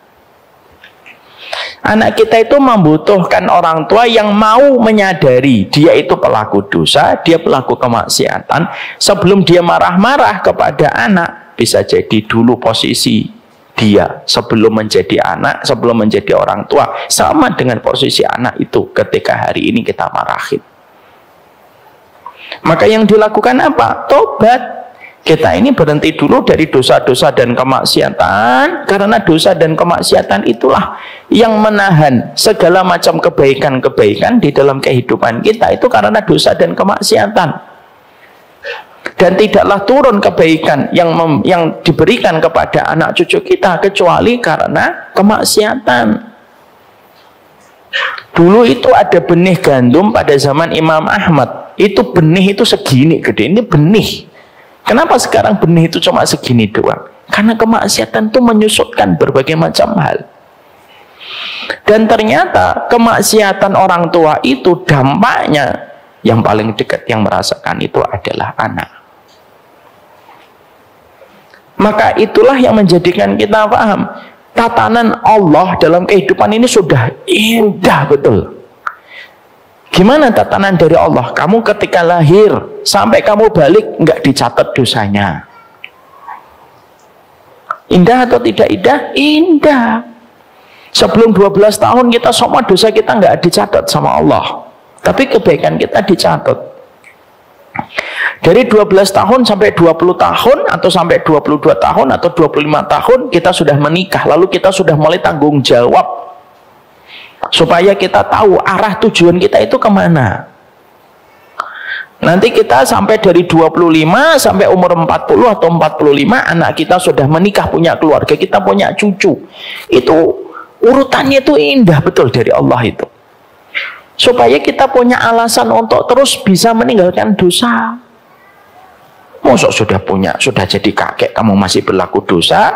Anak kita itu membutuhkan orang tua yang mau menyadari dia itu pelaku dosa, dia pelaku kemaksiatan. Sebelum dia marah-marah kepada anak, bisa jadi dulu posisi dia sebelum menjadi anak, sebelum menjadi orang tua, sama dengan posisi anak itu ketika hari ini kita marahin. Maka yang dilakukan apa? Tobat. Kita ini berhenti dulu dari dosa-dosa dan kemaksiatan, karena dosa dan kemaksiatan itulah yang menahan segala macam kebaikan-kebaikan di dalam kehidupan kita, itu karena dosa dan kemaksiatan. Dan tidaklah turun kebaikan yang diberikan kepada anak cucu kita kecuali karena kemaksiatan. Dulu itu ada benih gandum pada zaman Imam Ahmad. Itu benih itu segini gede. Ini benih. Kenapa sekarang benih itu cuma segini doang? Karena kemaksiatan itu menyusutkan berbagai macam hal. Dan ternyata kemaksiatan orang tua itu dampaknya yang paling dekat yang merasakan itu adalah anak. Maka itulah yang menjadikan kita paham tatanan Allah dalam kehidupan ini sudah indah betul. Gimana tatanan dari Allah? Kamu ketika lahir sampai kamu balik nggak dicatat dosanya. Indah atau tidak indah? Indah. Sebelum 12 tahun kita semua dosa kita nggak dicatat sama Allah. Tapi kebaikan kita dicatat. Dari 12 tahun sampai 20 tahun atau sampai 22 tahun atau 25 tahun kita sudah menikah, lalu kita sudah mulai tanggung jawab supaya kita tahu arah tujuan kita itu kemana. Nanti kita sampai dari 25 sampai umur 40 atau 45 anak kita sudah menikah, punya keluarga, kita punya cucu. Itu urutannya itu indah betul dari Allah itu, supaya kita punya alasan untuk terus bisa meninggalkan dosa. Mosok sudah jadi kakek kamu masih berlaku dosa?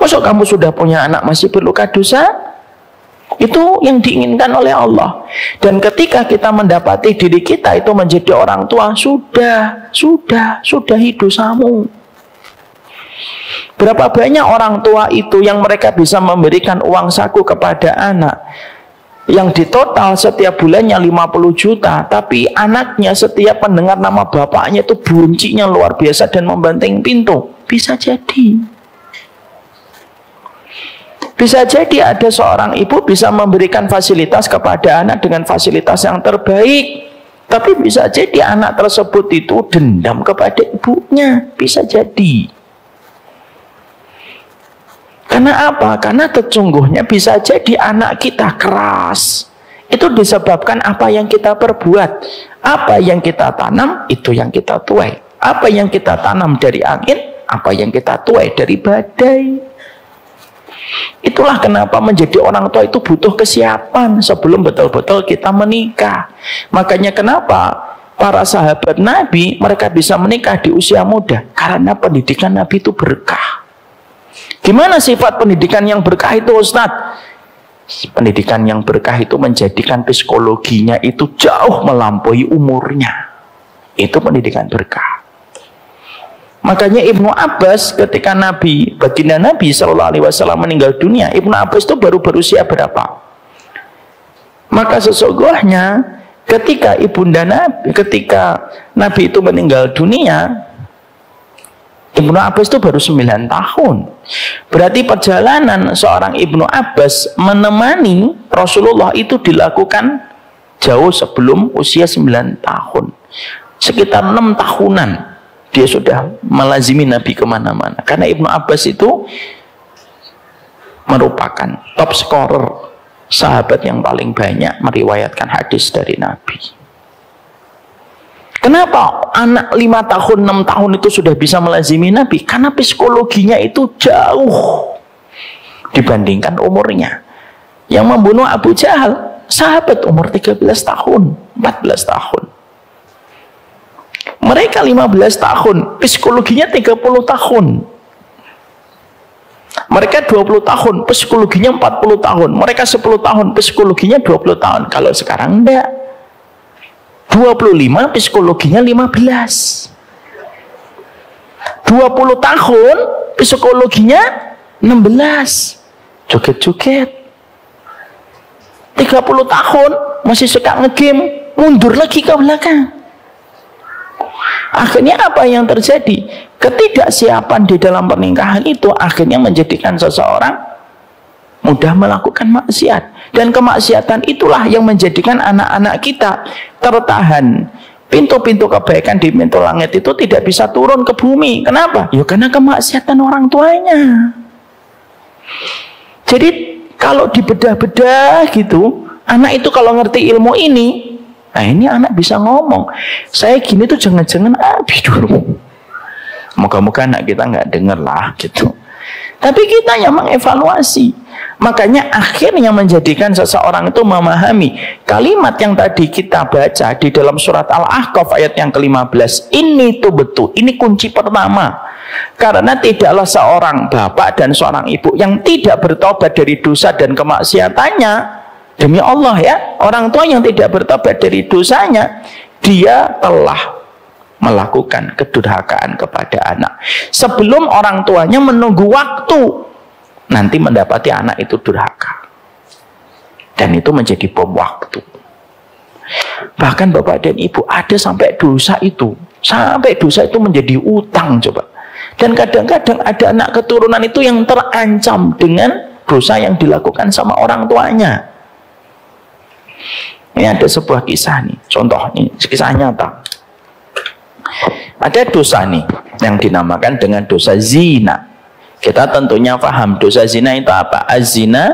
Mosok kamu sudah punya anak masih berluka dosa? Itu yang diinginkan oleh Allah. Dan ketika kita mendapati diri kita itu menjadi orang tua, sudahi dosamu. Berapa banyak orang tua itu yang mereka bisa memberikan uang saku kepada anak yang di total setiap bulannya 50 juta, tapi anaknya setiap mendengar nama bapaknya itu buncinya luar biasa dan membanting pintu. Bisa jadi ada seorang ibu bisa memberikan fasilitas kepada anak dengan fasilitas yang terbaik, tapi bisa jadi anak tersebut itu dendam kepada ibunya. Bisa jadi. Karena apa? Karena sesungguhnya bisa jadi anak kita keras. Itu disebabkan apa yang kita perbuat. Apa yang kita tanam, itu yang kita tuai. Apa yang kita tanam dari angin, apa yang kita tuai dari badai. Itulah kenapa menjadi orang tua itu butuh kesiapan sebelum betul-betul kita menikah. Makanya kenapa para sahabat Nabi mereka bisa menikah di usia muda? Karena pendidikan Nabi itu berkah. Gimana sifat pendidikan yang berkah itu, Ustadz? Pendidikan yang berkah itu menjadikan psikologinya itu jauh melampaui umurnya. Itu pendidikan berkah. Makanya Ibnu Abbas ketika baginda Nabi SAW meninggal dunia, Ibnu Abbas itu baru berusia berapa? Maka sesungguhnya ketika Nabi itu meninggal dunia, Ibnu Abbas itu baru 9 tahun. Berarti perjalanan seorang Ibnu Abbas menemani Rasulullah itu dilakukan jauh sebelum usia 9 tahun. Sekitar 6 tahunan dia sudah melazimi Nabi kemana-mana. Karena Ibnu Abbas itu merupakan top scorer, sahabat yang paling banyak meriwayatkan hadis dari Nabi. Kenapa anak 5 tahun, 6 tahun itu sudah bisa melazimi Nabi? Karena psikologinya itu jauh dibandingkan umurnya. Yang membunuh Abu Jahal, sahabat umur 13 tahun, 14 tahun. Mereka 15 tahun, psikologinya 30 tahun. Mereka 20 tahun, psikologinya 40 tahun. Mereka 10 tahun, psikologinya 20 tahun. Kalau sekarang enggak. 25 psikologinya 15. 20 tahun psikologinya 16. Joget-joget. 30 tahun masih suka nge-game, mundur lagi ke belakang. Akhirnya apa yang terjadi? Ketidaksiapan di dalam pernikahan itu akhirnya menjadikan seseorang mudah melakukan maksiat. Dan kemaksiatan itulah yang menjadikan anak-anak kita tertahan. Pintu-pintu kebaikan di pintu langit itu tidak bisa turun ke bumi. Kenapa? Ya karena kemaksiatan orang tuanya. Jadi kalau dibedah-bedah gitu, anak itu kalau ngerti ilmu ini, Nah ini anak bisa ngomong, saya gini tuh jangan-jangan Abi dulu. Moga-moga anak kita nggak denger lah gitu. Tapi kita yang mengevaluasi. Makanya akhirnya menjadikan seseorang itu memahami kalimat yang tadi kita baca di dalam surat Al-Ahqaf ayat yang ke-15. Ini tuh betul, ini kunci pertama. Karena tidaklah seorang bapak dan seorang ibu yang tidak bertobat dari dosa dan kemaksiatannya, demi Allah ya, orang tua yang tidak bertobat dari dosanya, dia telah melakukan kedurhakaan kepada anak. Sebelum orang tuanya menunggu waktu nanti mendapati anak itu durhaka, dan itu menjadi bom waktu. Bahkan bapak dan ibu, ada sampai dosa itu menjadi utang coba. Dan kadang-kadang ada anak keturunan itu yang terancam dengan dosa yang dilakukan sama orang tuanya. Ini ada sebuah kisah nih, contoh nih, kisah nyata. Ada dosa nih yang dinamakan dengan dosa zina. Kita tentunya paham dosa zina itu apa? Az-zina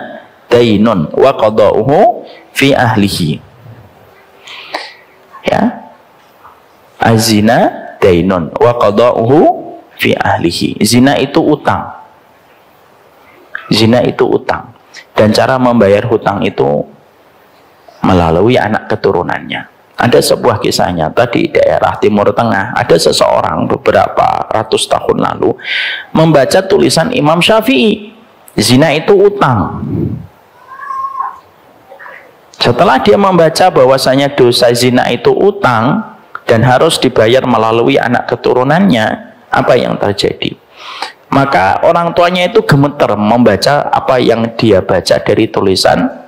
dainun wa qada'uhu fi ahlihi. Ya. Az-zina dainun wa qada'uhu fi ahlihi. Zina itu utang. Zina itu utang. Dan cara membayar hutang itu melalui anak keturunannya. Ada sebuah kisah nyata di daerah Timur Tengah. Ada seseorang beberapa ratus tahun lalu membaca tulisan Imam Syafi'i. Zina itu utang. Setelah dia membaca bahwasanya dosa zina itu utang dan harus dibayar melalui anak keturunannya, apa yang terjadi? Maka orang tuanya itu gemeter membaca apa yang dia baca dari tulisan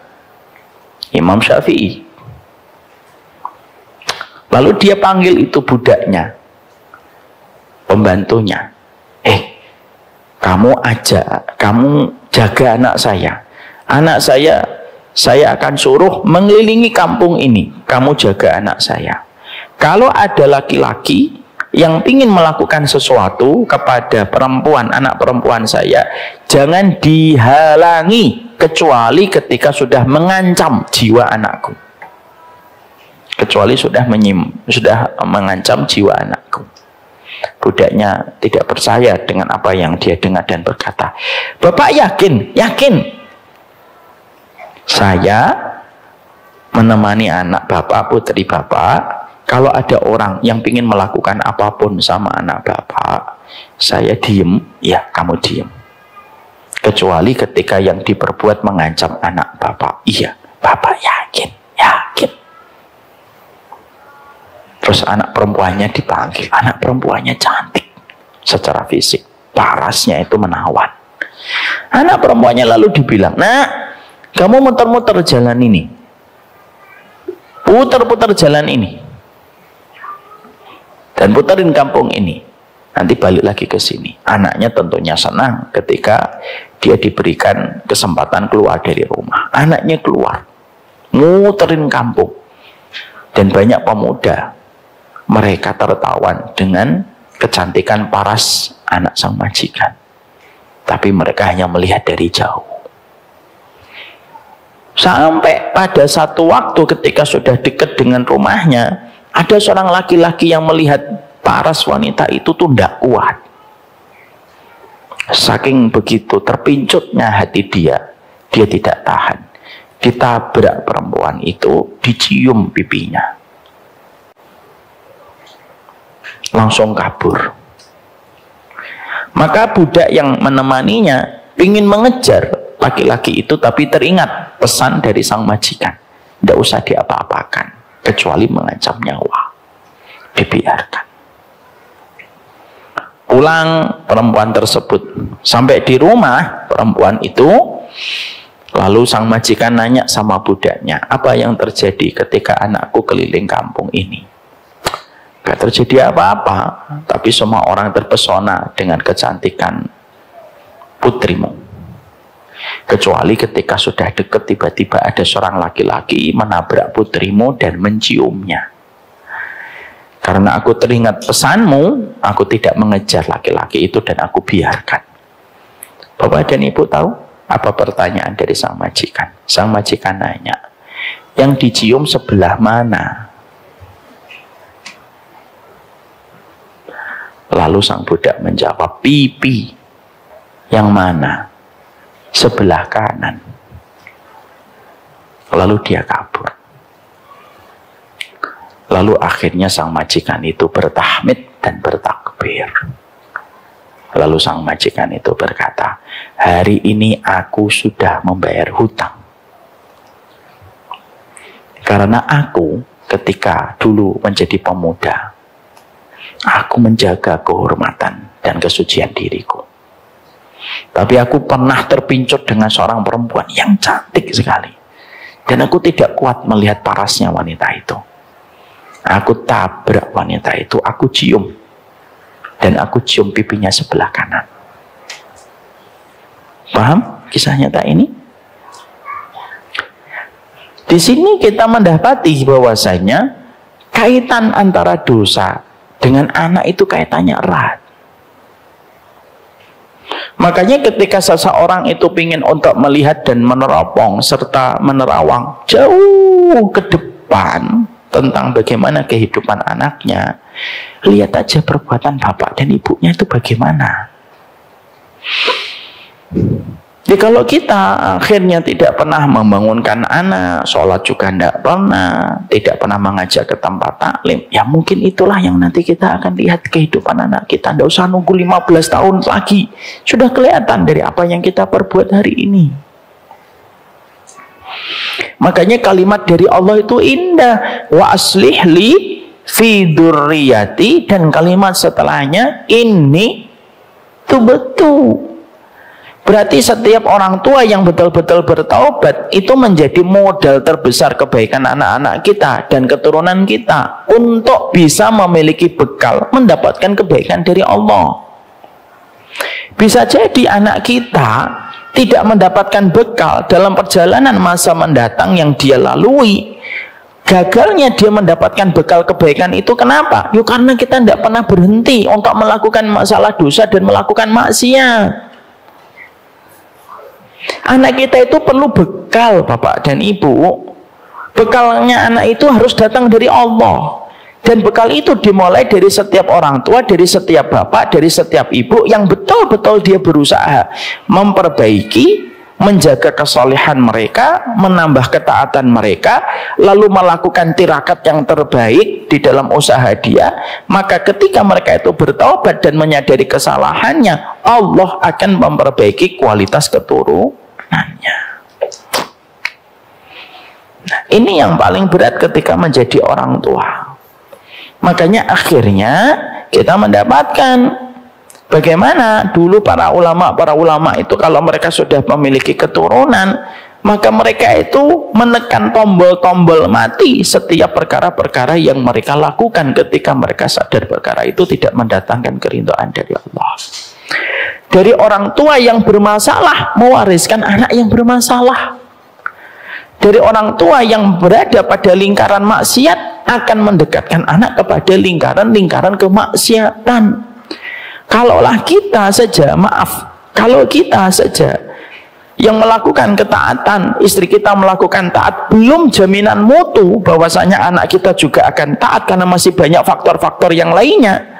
Imam Syafi'i. Lalu dia panggil itu budaknya, pembantunya. Kamu jaga anak saya. Anak saya akan suruh mengelilingi kampung ini. Kamu jaga anak saya. Kalau ada laki-laki yang ingin melakukan sesuatu kepada perempuan, anak perempuan saya, jangan dihalangi kecuali ketika sudah mengancam jiwa anakku. Kecuali sudah mengancam jiwa anakku. Budaknya tidak percaya dengan apa yang dia dengar dan berkata, Bapak yakin? Saya menemani anak Bapak, putri Bapak. Kalau ada orang yang ingin melakukan apapun sama anak Bapak, saya diem, ya kamu diem. Kecuali ketika yang diperbuat mengancam anak Bapak. Iya, Bapak yakin. Terus anak perempuannya dipanggil. Anak perempuannya cantik secara fisik, parasnya itu menawan. Anak perempuannya lalu dibilang, Nak, kamu muter-muter jalan ini, putar-putar jalan ini, dan puterin kampung ini, nanti balik lagi ke sini. Anaknya tentunya senang ketika dia diberikan kesempatan keluar dari rumah. Anaknya keluar, muterin kampung, dan banyak pemuda. Mereka tertawan dengan kecantikan paras anak sang majikan. Tapi mereka hanya melihat dari jauh. Sampai pada satu waktu ketika sudah dekat dengan rumahnya, ada seorang laki-laki yang melihat paras wanita itu tuh tidak kuat. Saking begitu terpincutnya hati dia tidak tahan. Ditabrak perempuan itu, dicium pipinya. Langsung kabur. Maka budak yang menemaninya ingin mengejar laki-laki itu, tapi teringat pesan dari sang majikan, tidak usah diapa-apakan kecuali mengancam nyawa, dibiarkan. Pulang perempuan tersebut, sampai di rumah perempuan itu, lalu sang majikan nanya sama budaknya, apa yang terjadi ketika anakku keliling kampung ini? Gak terjadi apa-apa, tapi semua orang terpesona dengan kecantikan putrimu. Kecuali ketika sudah dekat, tiba-tiba ada seorang laki-laki menabrak putrimu dan menciumnya. Karena aku teringat pesanmu, aku tidak mengejar laki-laki itu dan aku biarkan. Bapak dan Ibu tahu apa pertanyaan dari sang majikan? Sang majikan nanya, yang dicium sebelah mana? Lalu sang budak menjawab, pipi. Yang mana? Sebelah kanan. Lalu dia kabur. Lalu akhirnya sang majikan itu bertahmid dan bertakbir. Lalu sang majikan itu berkata, hari ini aku sudah membayar hutang. Karena aku ketika dulu menjadi pemuda, aku menjaga kehormatan dan kesucian diriku. Tapi aku pernah terpincut dengan seorang perempuan yang cantik sekali. Dan aku tidak kuat melihat parasnya wanita itu. Aku tabrak wanita itu, aku cium. Dan aku cium pipinya sebelah kanan. Paham kisah nyata ini? Di sini kita mendapati bahwasanya kaitan antara dosa dengan anak itu kaitannya erat. Makanya ketika seseorang itu ingin untuk melihat dan meneropong serta menerawang jauh ke depan tentang bagaimana kehidupan anaknya, lihat aja perbuatan bapak dan ibunya itu bagaimana. Jadi kalau kita akhirnya tidak pernah membangunkan anak, sholat juga tidak pernah mengajak ke tempat taklim, ya mungkin itulah yang nanti kita akan lihat kehidupan anak kita. Tidak usah nunggu 15 tahun lagi, sudah kelihatan dari apa yang kita perbuat hari ini. Makanya kalimat dari Allah itu indah, wa aslih li fi dzurriyyati, dan kalimat setelahnya ini tuh betul. Berarti setiap orang tua yang betul-betul bertaubat itu menjadi modal terbesar kebaikan anak-anak kita dan keturunan kita untuk bisa memiliki bekal mendapatkan kebaikan dari Allah. Bisa jadi anak kita tidak mendapatkan bekal dalam perjalanan masa mendatang yang dia lalui. Gagalnya dia mendapatkan bekal kebaikan itu kenapa? Yuk karena kita tidak pernah berhenti untuk melakukan masalah dosa dan melakukan maksiat. Anak kita itu perlu bekal, Bapak dan Ibu. Bekalnya anak itu harus datang dari Allah. Dan bekal itu dimulai dari setiap orang tua, dari setiap bapak, dari setiap ibu yang betul-betul dia berusaha memperbaiki, menjaga kesolehan mereka, menambah ketaatan mereka, lalu melakukan tirakat yang terbaik di dalam usaha dia. Maka ketika mereka itu bertaubat dan menyadari kesalahannya, Allah akan memperbaiki kualitas keturunannya. Nah, ini yang paling berat ketika menjadi orang tua. Makanya akhirnya kita mendapatkan bagaimana dulu para ulama itu kalau mereka sudah memiliki keturunan, maka mereka itu menekan tombol-tombol mati setiap perkara-perkara yang mereka lakukan ketika mereka sadar perkara itu tidak mendatangkan keridhaan dari Allah. Dari orang tua yang bermasalah mewariskan anak yang bermasalah. Dari orang tua yang berada pada lingkaran maksiat akan mendekatkan anak kepada lingkaran-lingkaran kemaksiatan. Kalaulah kita saja, kalau kita saja yang melakukan ketaatan, istri kita melakukan taat, belum jaminan mutu bahwasanya anak kita juga akan taat karena masih banyak faktor-faktor yang lainnya.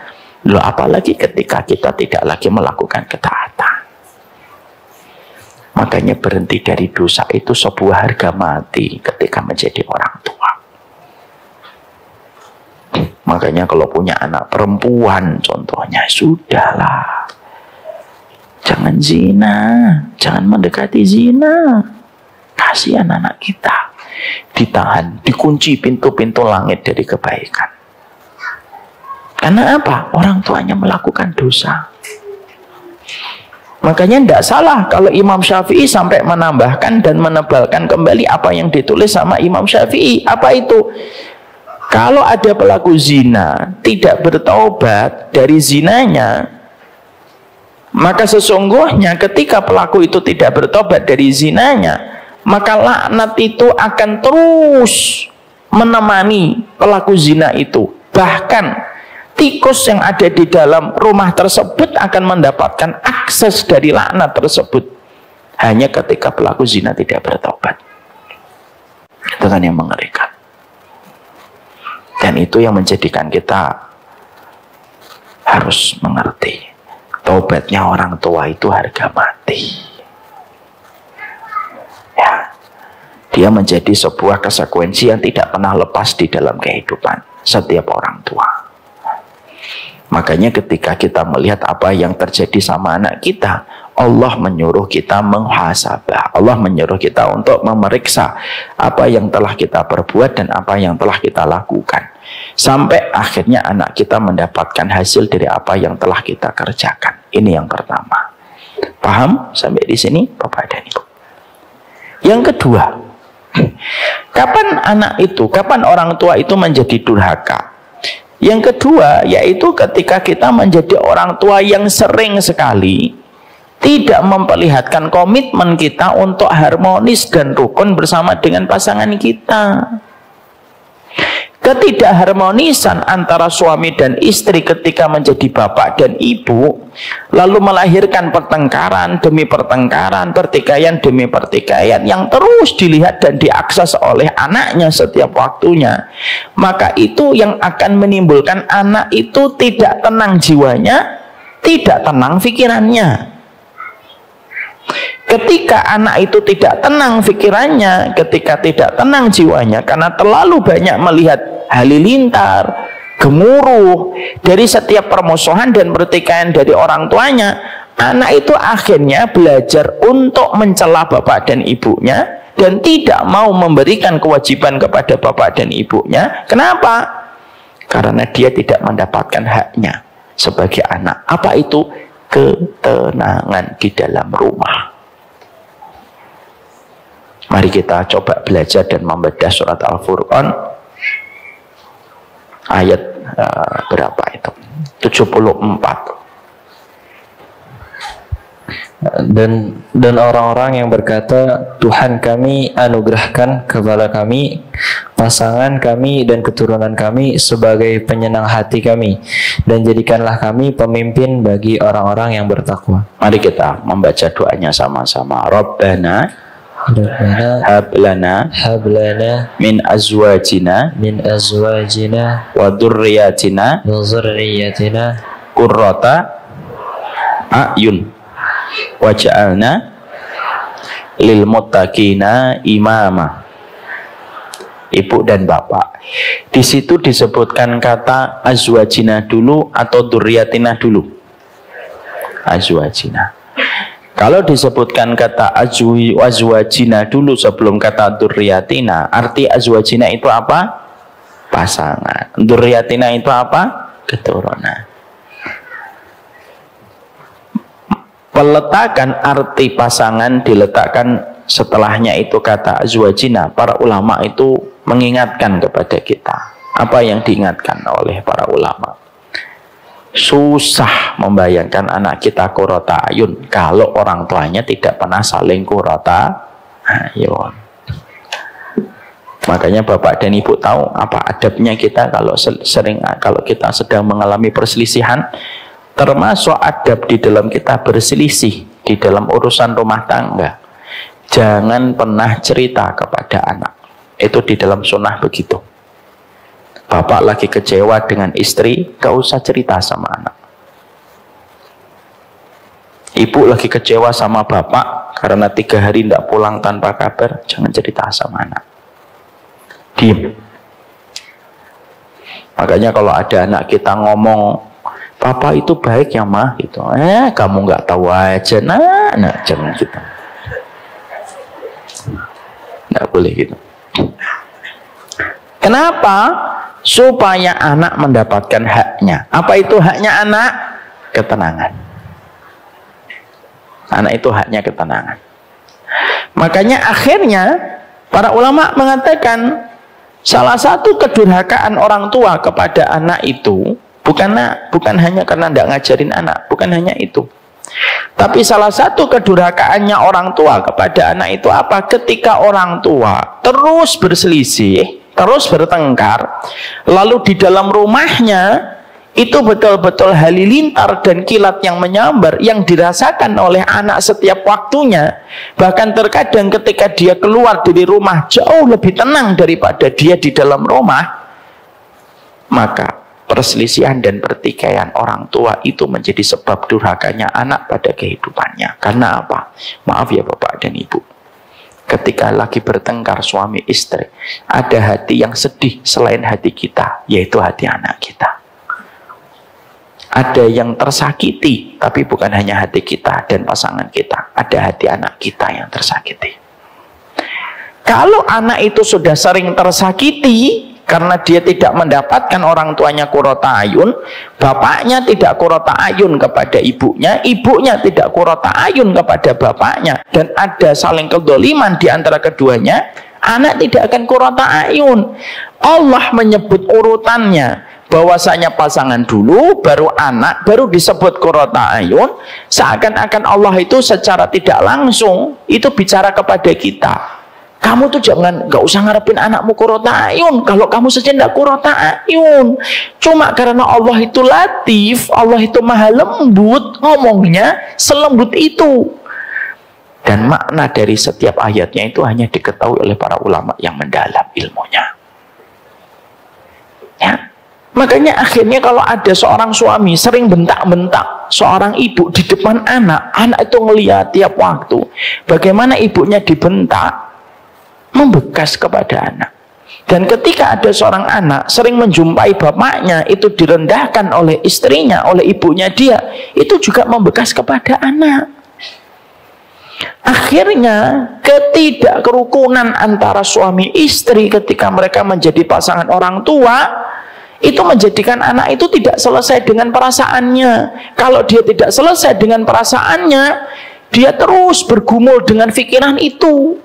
Loh, apalagi ketika kita tidak lagi melakukan ketaatan. Makanya berhenti dari dosa itu sebuah harga mati ketika menjadi orang tua. Makanya kalau punya anak perempuan contohnya, sudahlah. Jangan zina, jangan mendekati zina. Kasihan anak kita. Ditahan, dikunci pintu-pintu langit dari kebaikan. Karena apa? Orang tuanya melakukan dosa. Makanya tidak salah kalau Imam Syafi'i sampai menambahkan dan menebalkan kembali apa yang ditulis sama Imam Syafi'i. Apa itu? Kalau ada pelaku zina tidak bertaubat dari zinanya, maka sesungguhnya ketika pelaku itu tidak bertobat dari zinanya, maka laknat itu akan terus menemani pelaku zina itu. Bahkan tikus yang ada di dalam rumah tersebut akan mendapatkan akses dari laknat tersebut hanya ketika pelaku zina tidak bertobat. Itu kan yang mengerikan. Dan itu yang menjadikan kita harus mengerti. Taubatnya orang tua itu harga mati. Ya, dia menjadi sebuah konsekuensi yang tidak pernah lepas di dalam kehidupan setiap orang tua. Makanya ketika kita melihat apa yang terjadi sama anak kita, Allah menyuruh kita muhasabah. Allah menyuruh kita untuk memeriksa apa yang telah kita perbuat dan apa yang telah kita lakukan. Sampai akhirnya anak kita mendapatkan hasil dari apa yang telah kita kerjakan. Ini yang pertama. Paham sampai di sini, Bapak dan Ibu? Yang kedua, kapan orang tua itu menjadi durhaka? Yang kedua, yaitu ketika kita menjadi orang tua yang sering sekali tidak memperlihatkan komitmen kita untuk harmonis dan rukun bersama dengan pasangan kita. Ketidakharmonisan antara suami dan istri ketika menjadi bapak dan ibu, lalu melahirkan pertengkaran demi pertengkaran, pertikaian demi pertikaian yang terus dilihat dan diakses oleh anaknya setiap waktunya. Maka itu yang akan menimbulkan anak itu tidak tenang jiwanya, tidak tenang pikirannya. Ketika anak itu tidak tenang pikirannya, ketika tidak tenang jiwanya, karena terlalu banyak melihat halilintar, gemuruh dari setiap permusuhan dan pertikaian dari orang tuanya, anak itu akhirnya belajar untuk mencela bapak dan ibunya dan tidak mau memberikan kewajiban kepada bapak dan ibunya. Kenapa? Karena dia tidak mendapatkan haknya sebagai anak. Apa itu? Ketenangan di dalam rumah. Mari kita coba belajar dan membedah surat Al-Furqan ayat berapa itu? 74. Dan orang-orang yang berkata, Tuhan kami anugerahkan kepada kami pasangan kami dan keturunan kami sebagai penyenang hati kami, dan jadikanlah kami pemimpin bagi orang-orang yang bertakwa. Mari kita membaca doanya sama-sama. Rabbana hablana min azwajina wa dzurriyyatina qurrata a'yun waj'alna lil muttaqina imama. Ibu dan bapak, di situ disebutkan kata azwajina dulu atau dzurriyyatina dulu? Azwajina. Kalau disebutkan kata azwajina dulu sebelum kata dzurriyyatina, arti azwajina itu apa? Pasangan. Dzurriyyatina itu apa? Keturunan. Peletakan arti pasangan diletakkan setelahnya itu kata azwajina. Para ulama itu mengingatkan kepada kita. Apa yang diingatkan oleh para ulama? Susah membayangkan anak kita qurrata ayun kalau orang tuanya tidak pernah saling qurrata ayun. Makanya bapak dan ibu tahu apa adabnya kita kalau kita sedang mengalami perselisihan, termasuk adab di dalam kita berselisih di dalam urusan rumah tangga. Jangan pernah cerita kepada anak. Itu di dalam sunnah begitu. Bapak lagi kecewa dengan istri, gak usah cerita sama anak. Ibu lagi kecewa sama bapak karena 3 hari tidak pulang tanpa kabar, jangan cerita sama anak. Diam. Makanya kalau ada anak kita ngomong, papa itu baik ya mah, gitu. Kamu nggak tahu aja, nah jangan gitu. Nggak boleh gitu. Kenapa? Supaya anak mendapatkan haknya. Apa itu haknya anak? Ketenangan. Anak itu haknya ketenangan. Makanya akhirnya para ulama mengatakan salah satu kedurhakaan orang tua kepada anak itu bukan hanya karena tidak ngajarin anak, bukan hanya itu. Tapi salah satu kedurhakaannya orang tua kepada anak itu apa? Ketika orang tua terus berselisih, terus bertengkar, lalu di dalam rumahnya itu betul-betul halilintar dan kilat yang menyambar yang dirasakan oleh anak setiap waktunya. Bahkan terkadang ketika dia keluar dari rumah jauh lebih tenang daripada dia di dalam rumah. Maka perselisihan dan pertikaian orang tua itu menjadi sebab durhakanya anak pada kehidupannya. Karena apa? Maaf ya Bapak dan Ibu, ketika lagi bertengkar suami istri, ada hati yang sedih selain hati kita, yaitu hati anak kita. Ada yang tersakiti, tapi bukan hanya hati kita dan pasangan kita, ada hati anak kita yang tersakiti. Kalau anak itu sudah sering tersakiti karena dia tidak mendapatkan orang tuanya qurrata ayun, bapaknya tidak qurrata ayun kepada ibunya, ibunya tidak qurrata ayun kepada bapaknya, dan ada saling kedoliman di antara keduanya, anak tidak akan qurrata ayun. Allah menyebut urutannya, bahwasanya pasangan dulu, baru anak, baru disebut qurrata ayun, seakan-akan Allah itu secara tidak langsung itu bicara kepada kita. Kamu tuh nggak usah ngarepin anakmu qurrata ayun kalau kamu saja tidak qurrata ayun. Cuma karena Allah itu latif, Allah itu maha lembut, ngomongnya selembut itu. Dan makna dari setiap ayatnya itu hanya diketahui oleh para ulama yang mendalam ilmunya. Ya. Makanya akhirnya kalau ada seorang suami sering bentak-bentak seorang ibu di depan anak, anak itu ngelihat tiap waktu bagaimana ibunya dibentak, membekas kepada anak. Dan ketika ada seorang anak sering menjumpai bapaknya itu direndahkan oleh istrinya, oleh ibunya dia, itu juga membekas kepada anak. Akhirnya ketidakkerukunan antara suami istri ketika mereka menjadi pasangan orang tua itu menjadikan anak itu tidak selesai dengan perasaannya. Kalau dia tidak selesai dengan perasaannya, dia terus bergumul dengan pikiran itu.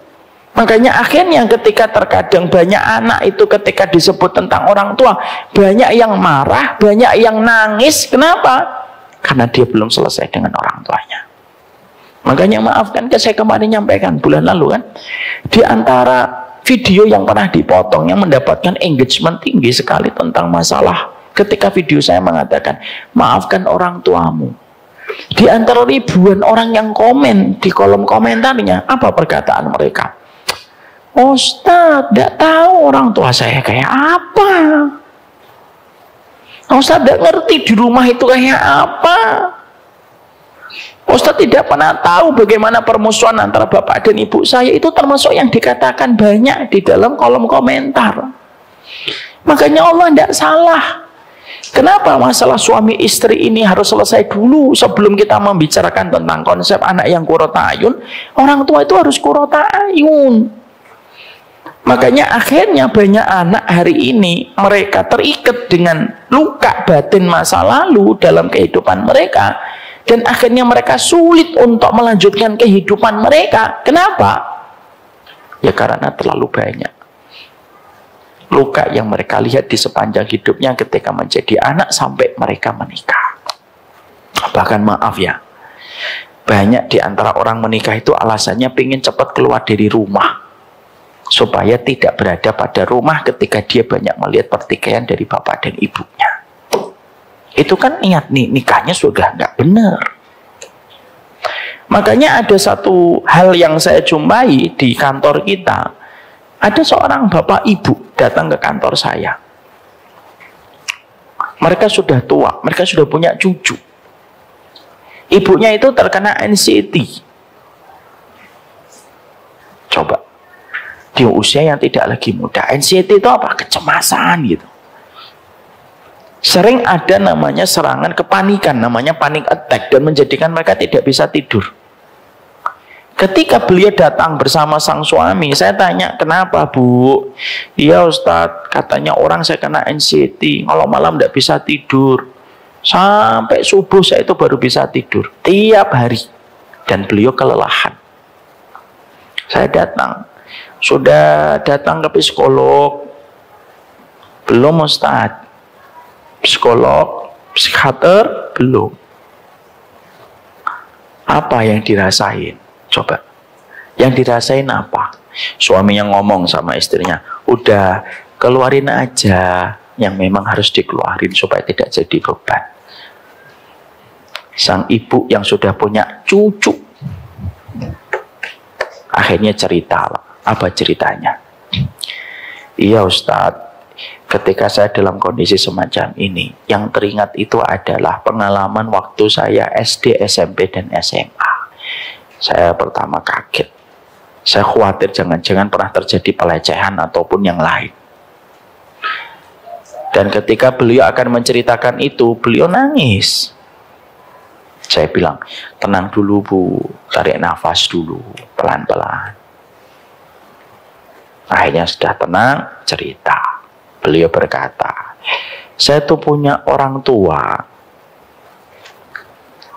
Makanya akhirnya ketika terkadang banyak anak itu ketika disebut tentang orang tua, banyak yang marah, banyak yang nangis. Kenapa? Karena dia belum selesai dengan orang tuanya. Makanya maafkan, saya kemarin nyampaikan bulan lalu kan, di antara video yang pernah dipotong yang mendapatkan engagement tinggi sekali tentang masalah ketika video saya mengatakan maafkan orang tuamu. Di antara ribuan orang yang komen di kolom komentarnya, apa perkataan mereka? Ustadz, tidak tahu orang tua saya kayak apa. Ustadz tidak ngerti di rumah itu kayak apa. Ustadz tidak pernah tahu bagaimana permusuhan antara bapak dan ibu saya. Itu termasuk yang dikatakan banyak di dalam kolom komentar. Makanya Allah tidak salah. Kenapa masalah suami istri ini harus selesai dulu sebelum kita membicarakan tentang konsep anak yang qurrata ayun? Orang tua itu harus qurrata ayun. Makanya akhirnya banyak anak hari ini mereka terikat dengan luka batin masa lalu dalam kehidupan mereka, dan akhirnya mereka sulit untuk melanjutkan kehidupan mereka. Kenapa? Ya karena terlalu banyak luka yang mereka lihat di sepanjang hidupnya ketika menjadi anak sampai mereka menikah. Bahkan maaf ya, banyak di antara orang menikah itu alasannya pengen cepat keluar dari rumah supaya tidak berada pada rumah ketika dia banyak melihat pertikaian dari bapak dan ibunya. Itu kan niat nikahnya sudah nggak benar. Makanya ada satu hal yang saya jumpai di kantor kita. Ada seorang bapak ibu datang ke kantor saya. Mereka sudah tua, mereka sudah punya cucu. Ibunya itu terkena anxiety. Coba, di usia yang tidak lagi muda. Anxiety itu apa? Kecemasan gitu. Sering ada namanya serangan kepanikan, namanya panic attack, dan menjadikan mereka tidak bisa tidur. Ketika beliau datang bersama sang suami, saya tanya, kenapa Bu? Iya Ustadz, katanya orang saya kena anxiety, kalau malam tidak bisa tidur. Sampai subuh saya itu baru bisa tidur, tiap hari. Dan beliau kelelahan. Saya datang, sudah datang ke psikolog? Belum Ustadz. Psikolog, psikiater, belum. Apa yang dirasain? Coba, yang dirasain apa? Suaminya ngomong sama istrinya, udah keluarin aja yang memang harus dikeluarin supaya tidak jadi beban. Sang ibu yang sudah punya cucu akhirnya cerita. Apa ceritanya? Iya Ustadz, ketika saya dalam kondisi semacam ini, yang teringat itu adalah pengalaman waktu saya SD, SMP, dan SMA. Saya pertama kaget. Saya khawatir jangan-jangan pernah terjadi pelecehan ataupun yang lain. Dan ketika beliau akan menceritakan itu, beliau nangis. Saya bilang, tenang dulu Bu, tarik nafas dulu, pelan-pelan. Akhirnya sudah tenang, cerita. Beliau berkata, saya tuh punya orang tua.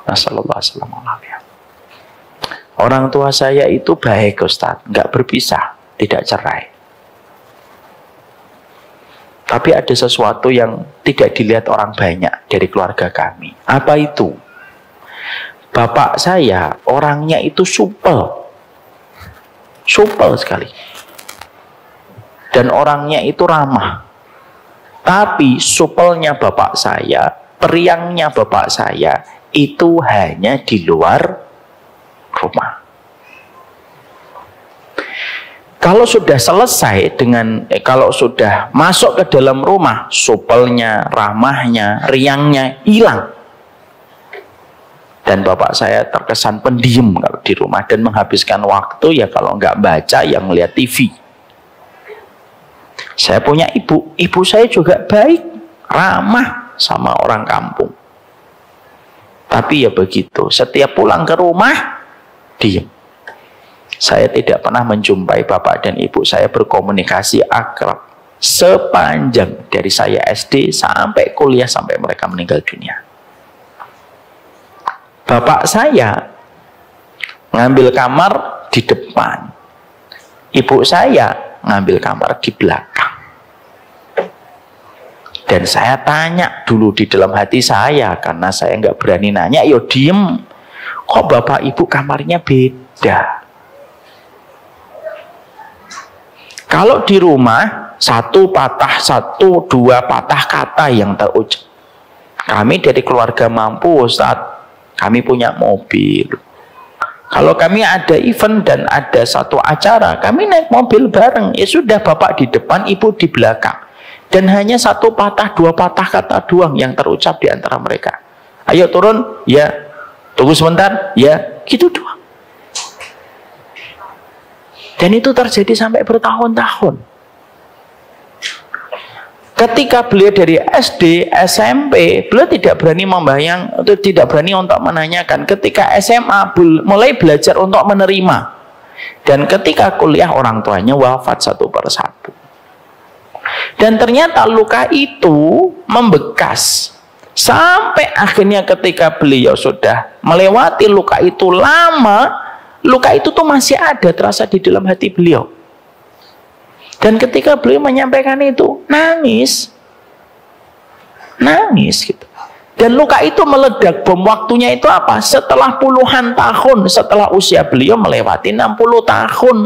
Nasallallahu. Orang tua saya itu baik Ustaz, nggak berpisah, tidak cerai. Tapi ada sesuatu yang tidak dilihat orang banyak dari keluarga kami. Apa itu? Bapak saya orangnya itu supel. Supel sekali. Dan orangnya itu ramah. Tapi supelnya bapak saya, periangnya bapak saya, itu hanya di luar rumah. Kalau sudah selesai dengan, kalau sudah masuk ke dalam rumah, supelnya, ramahnya, riangnya hilang. Dan bapak saya terkesan pendiam kalau di rumah dan menghabiskan waktu ya kalau nggak baca yang melihat TV. Saya punya ibu saya juga baik, ramah sama orang kampung. Tapi ya begitu, setiap pulang ke rumah, diam. Saya tidak pernah menjumpai bapak dan ibu saya berkomunikasi akrab sepanjang dari saya SD sampai kuliah sampai mereka meninggal dunia. Bapak saya ngambil kamar di depan, ibu saya ngambil kamar di belakang. Dan saya tanya dulu di dalam hati saya, karena saya nggak berani nanya, yo diem. Kok bapak ibu kamarnya beda? Kalau di rumah, satu dua patah kata yang terucap. Kami dari keluarga mampu, Ustaz. Kami punya mobil. Kalau kami ada event dan ada satu acara, kami naik mobil bareng. Ya sudah, bapak di depan, ibu di belakang. Dan hanya satu patah, dua patah kata doang yang terucap di antara mereka. Ayo turun, ya. Tunggu sebentar, ya. Gitu doang. Dan itu terjadi sampai bertahun-tahun. Ketika beliau dari SD, SMP, beliau tidak berani membayang, atau tidak berani untuk menanyakan. Ketika SMA, mulai belajar untuk menerima. Dan ketika kuliah, orang tuanya wafat satu persatu. Dan ternyata luka itu membekas. Sampai akhirnya ketika beliau sudah melewati luka itu lama, luka itu tuh masih ada terasa di dalam hati beliau. Dan ketika beliau menyampaikan itu, nangis gitu. Dan luka itu meledak bom. Waktunya itu apa? Setelah puluhan tahun, setelah usia beliau melewati 60 tahun.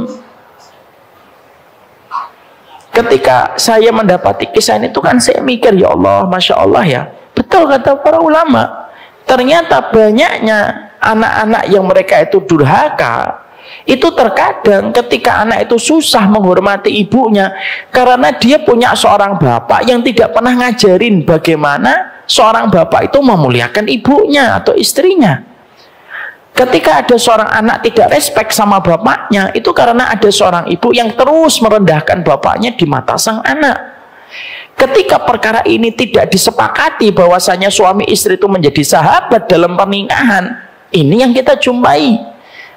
Ketika saya mendapati kisah ini, itu kan saya mikir, ya Allah, Masya Allah ya. Betul kata para ulama. Ternyata banyaknya anak-anak yang mereka itu durhaka, itu terkadang ketika anak itu susah menghormati ibunya karena dia punya seorang bapak yang tidak pernah ngajarin bagaimana seorang bapak itu memuliakan ibunya atau istrinya. Ketika ada seorang anak tidak respect sama bapaknya, itu karena ada seorang ibu yang terus merendahkan bapaknya di mata sang anak. Ketika perkara ini tidak disepakati bahwasanya suami istri itu menjadi sahabat dalam pernikahan, ini yang kita jumpai.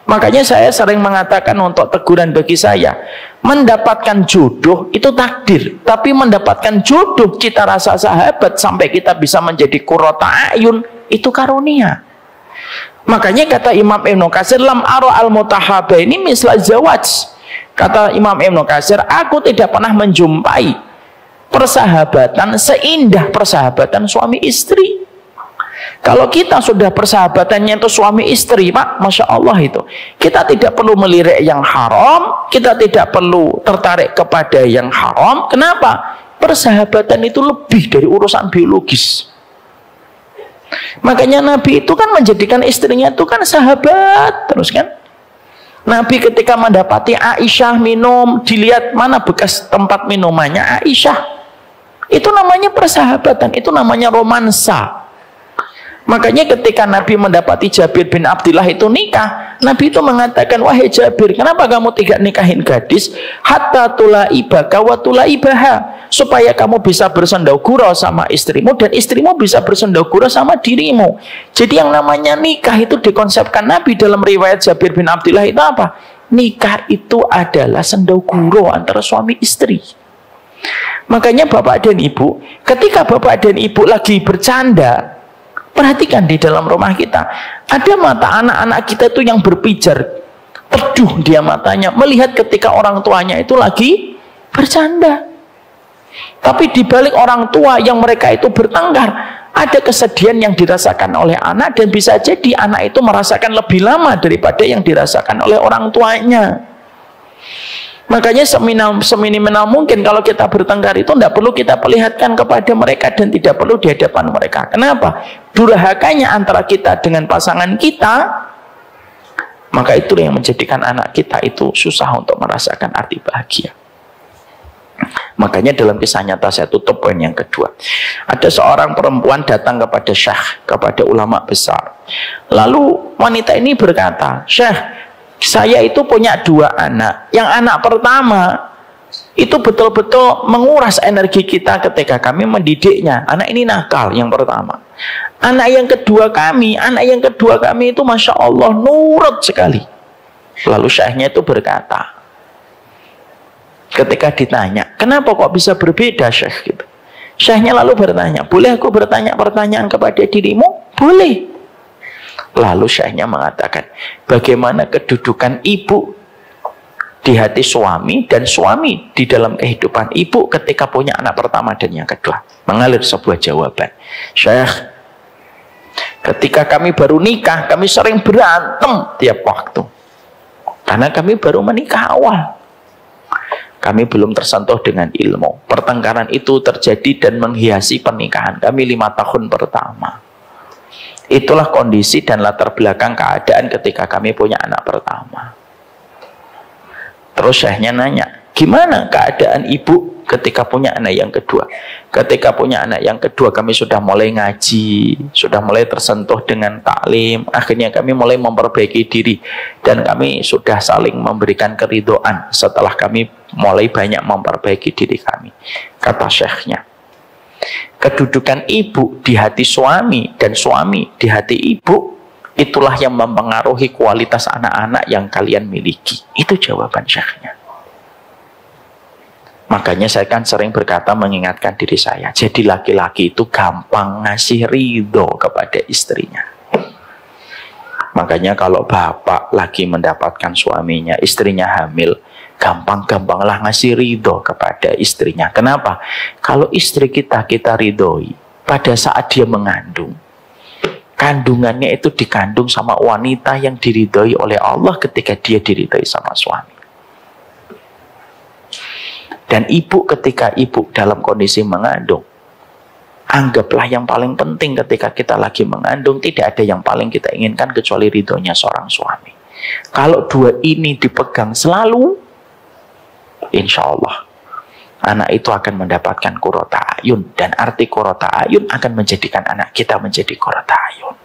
Makanya saya sering mengatakan untuk teguran bagi saya, mendapatkan jodoh itu takdir, tapi mendapatkan jodoh cita rasa sahabat sampai kita bisa menjadi qurrata ayun, itu karunia. Makanya kata Imam Ibnu Katsir, lam ara al-mutahabaini misla zawaj. Kata Imam Ibnu Katsir, aku tidak pernah menjumpai persahabatan seindah persahabatan suami istri. Kalau kita sudah persahabatannya itu suami istri, Pak, Masya Allah itu, kita tidak perlu melirik yang haram, kita tidak perlu tertarik kepada yang haram. Kenapa? Persahabatan itu lebih dari urusan biologis. Makanya Nabi itu kan menjadikan istrinya itu kan sahabat terus kan. Nabi ketika mendapati Aisyah minum, dilihat mana bekas tempat minumannya Aisyah. Itu namanya persahabatan, itu namanya romansa. Makanya ketika Nabi mendapati Jabir bin Abdillah itu nikah, Nabi itu mengatakan, wahai Jabir, kenapa kamu tidak nikahin gadis? Hatta tulaibaka wa tulaibaha, supaya kamu bisa bersendau gurau sama istrimu dan istrimu bisa bersendau gurau sama dirimu. Jadi yang namanya nikah itu dikonsepkan Nabi dalam riwayat Jabir bin Abdillah itu apa? Nikah itu adalah sendau gurau antara suami istri. Makanya bapak dan ibu, ketika bapak dan ibu lagi bercanda, perhatikan di dalam rumah kita, ada mata anak-anak kita itu yang berpijar, teduh dia matanya, melihat ketika orang tuanya itu lagi bercanda. Tapi di balik orang tua yang mereka itu bertengkar, ada kesedihan yang dirasakan oleh anak, dan bisa jadi anak itu merasakan lebih lama daripada yang dirasakan oleh orang tuanya. Makanya seminimal mungkin kalau kita bertengkar itu tidak perlu kita perlihatkan kepada mereka dan tidak perlu di hadapan mereka. Kenapa? Durhakanya antara kita dengan pasangan kita, maka itu yang menjadikan anak kita itu susah untuk merasakan arti bahagia. Makanya dalam kisah nyata, saya tutup poin yang kedua. Ada seorang perempuan datang kepada syekh, kepada ulama besar. Lalu wanita ini berkata, "Syekh, saya itu punya 2 anak. Yang anak pertama itu betul-betul menguras energi kita ketika kami mendidiknya. Anak ini nakal yang pertama. Anak yang kedua kami itu Masya Allah nurut sekali." Lalu syekhnya itu berkata, ketika ditanya, "Kenapa kok bisa berbeda, Syekh?" Gitu. Syekhnya lalu bertanya, "Boleh aku bertanya pertanyaan kepada dirimu?" "Boleh." Lalu syekhnya mengatakan, bagaimana kedudukan ibu di hati suami dan suami di dalam kehidupan ibu ketika punya anak pertama dan yang kedua? Mengalir sebuah jawaban, "Syekh, ketika kami baru nikah, kami sering berantem tiap waktu. Karena kami baru menikah awal. Kami belum tersentuh dengan ilmu. Pertengkaran itu terjadi dan menghiasi pernikahan kami 5 tahun pertama. Itulah kondisi dan latar belakang keadaan ketika kami punya anak pertama." Terus syekhnya nanya, "Gimana keadaan ibu ketika punya anak yang kedua?" "Ketika punya anak yang kedua kami sudah mulai ngaji, sudah mulai tersentuh dengan taklim. Akhirnya kami mulai memperbaiki diri dan kami sudah saling memberikan keridhaan setelah kami mulai banyak memperbaiki diri kami." Kata syekhnya, kedudukan ibu di hati suami dan suami di hati ibu, itulah yang mempengaruhi kualitas anak-anak yang kalian miliki. Itu jawaban syekhnya. Makanya saya kan sering berkata, mengingatkan diri saya, jadi laki-laki itu gampang ngasih ridho kepada istrinya. Makanya kalau bapak lagi mendapatkan suaminya, istrinya hamil, gampang-gampanglah ngasih ridho kepada istrinya. Kenapa? Kalau istri kita ridhoi pada saat dia mengandung, kandungannya itu dikandung sama wanita yang diridhoi oleh Allah ketika dia diridhoi sama suami. Dan ibu, ketika ibu dalam kondisi mengandung, anggaplah yang paling penting ketika kita lagi mengandung, tidak ada yang paling kita inginkan kecuali ridhonya seorang suami. Kalau 2 ini dipegang selalu, insya Allah anak itu akan mendapatkan qurrata ayun, dan arti qurrata ayun akan menjadikan anak kita menjadi qurrata ayun.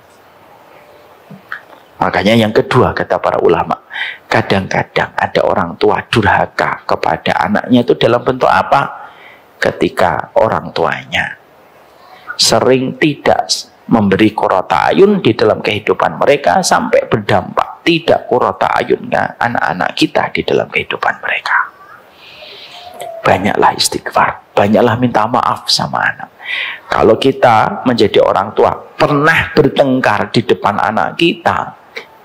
Makanya yang kedua, kata para ulama, kadang-kadang ada orang tua durhaka kepada anaknya itu dalam bentuk apa? Ketika orang tuanya sering tidak memberi qurrata ayun di dalam kehidupan mereka, sampai berdampak tidak qurrata ayunnya anak-anak kita di dalam kehidupan mereka. Banyaklah istighfar, banyaklah minta maaf sama anak. Kalau kita menjadi orang tua pernah bertengkar di depan anak kita,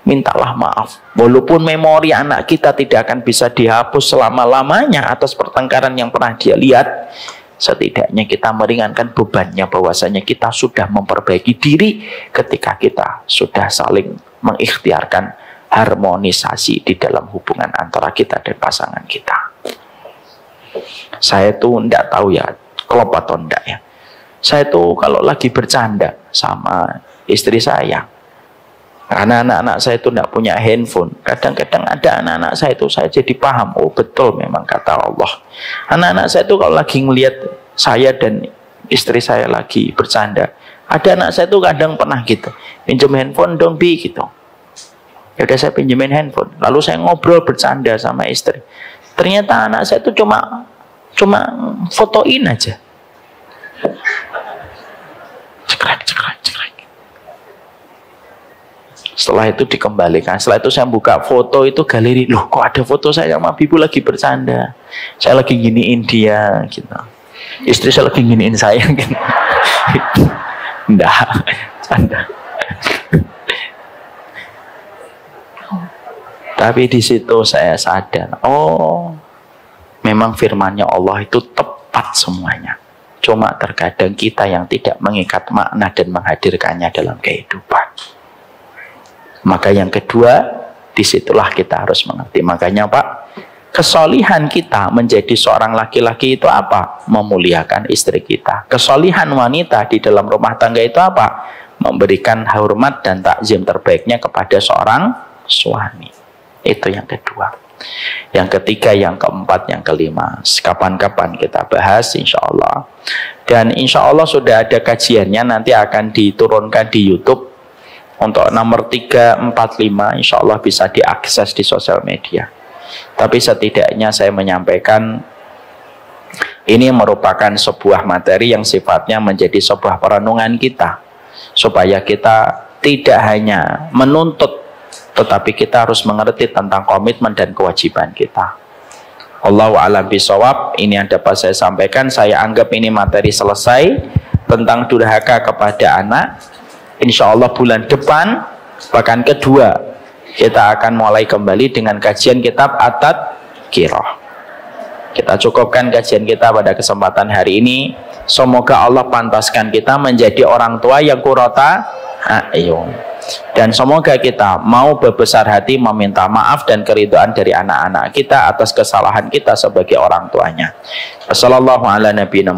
mintalah maaf. Walaupun memori anak kita tidak akan bisa dihapus selama-lamanya atas pertengkaran yang pernah dia lihat, setidaknya kita meringankan bebannya, bahwasanya kita sudah memperbaiki diri ketika kita sudah saling mengikhtiarkan harmonisasi di dalam hubungan antara kita dan pasangan kita. Saya tuh enggak tahu ya, klop atau enggak ya. Saya tuh kalau lagi bercanda sama istri saya, karena anak-anak saya itu enggak punya handphone, kadang-kadang ada anak-anak saya itu saya jadi paham, oh betul memang kata Allah. Anak-anak saya itu kalau lagi ngelihat saya dan istri saya lagi bercanda. Ada anak saya tuh kadang pernah gitu, pinjam handphone dong Bi gitu. Ya udah saya pinjemin handphone. Lalu saya ngobrol bercanda sama istri. Ternyata anak saya tuh cuma fotoin aja. Cekrek. Setelah itu dikembalikan. Setelah itu saya buka foto itu galeri. Loh, kok ada foto saya sama Bibu lagi bercanda. Saya lagi giniin dia gitu. Istri saya lagi giniin saya gitu. Enggak, canda. Tapi di situ saya sadar, oh, memang firman-Nya Allah itu tepat semuanya. Cuma terkadang kita yang tidak mengikat makna dan menghadirkannya dalam kehidupan. Maka yang kedua, disitulah kita harus mengerti. Makanya Pak, kesolihan kita menjadi seorang laki-laki itu apa? Memuliakan istri kita. Kesolihan wanita di dalam rumah tangga itu apa? Memberikan hormat dan takzim terbaiknya kepada seorang suami. Itu yang kedua. Yang ketiga, yang keempat, yang kelima, kapan-kapan kita bahas insya Allah. Dan insya Allah sudah ada kajiannya, nanti akan diturunkan di YouTube. Untuk nomor 3, 4, 5 insya Allah bisa diakses di sosial media. Tapi setidaknya saya menyampaikan ini merupakan sebuah materi yang sifatnya menjadi sebuah perenungan kita. Supaya kita tidak hanya menuntut, tetapi kita harus mengerti tentang komitmen dan kewajiban kita. Allahu a'lam bishawab. Ini yang dapat saya sampaikan. Saya anggap ini materi selesai tentang durhaka kepada anak. Insya Allah bulan depan, bahkan kedua, kita akan mulai kembali dengan kajian kitab At-Tadhkirah. Kita cukupkan kajian kita pada kesempatan hari ini. Semoga Allah pantaskan kita menjadi orang tua yang qurrata a'yun. Dan semoga kita mau berbesar hati meminta maaf dan keridhaan dari anak-anak kita atas kesalahan kita sebagai orang tuanya. Wassalamualaikum warahmatullahi wabarakatuh.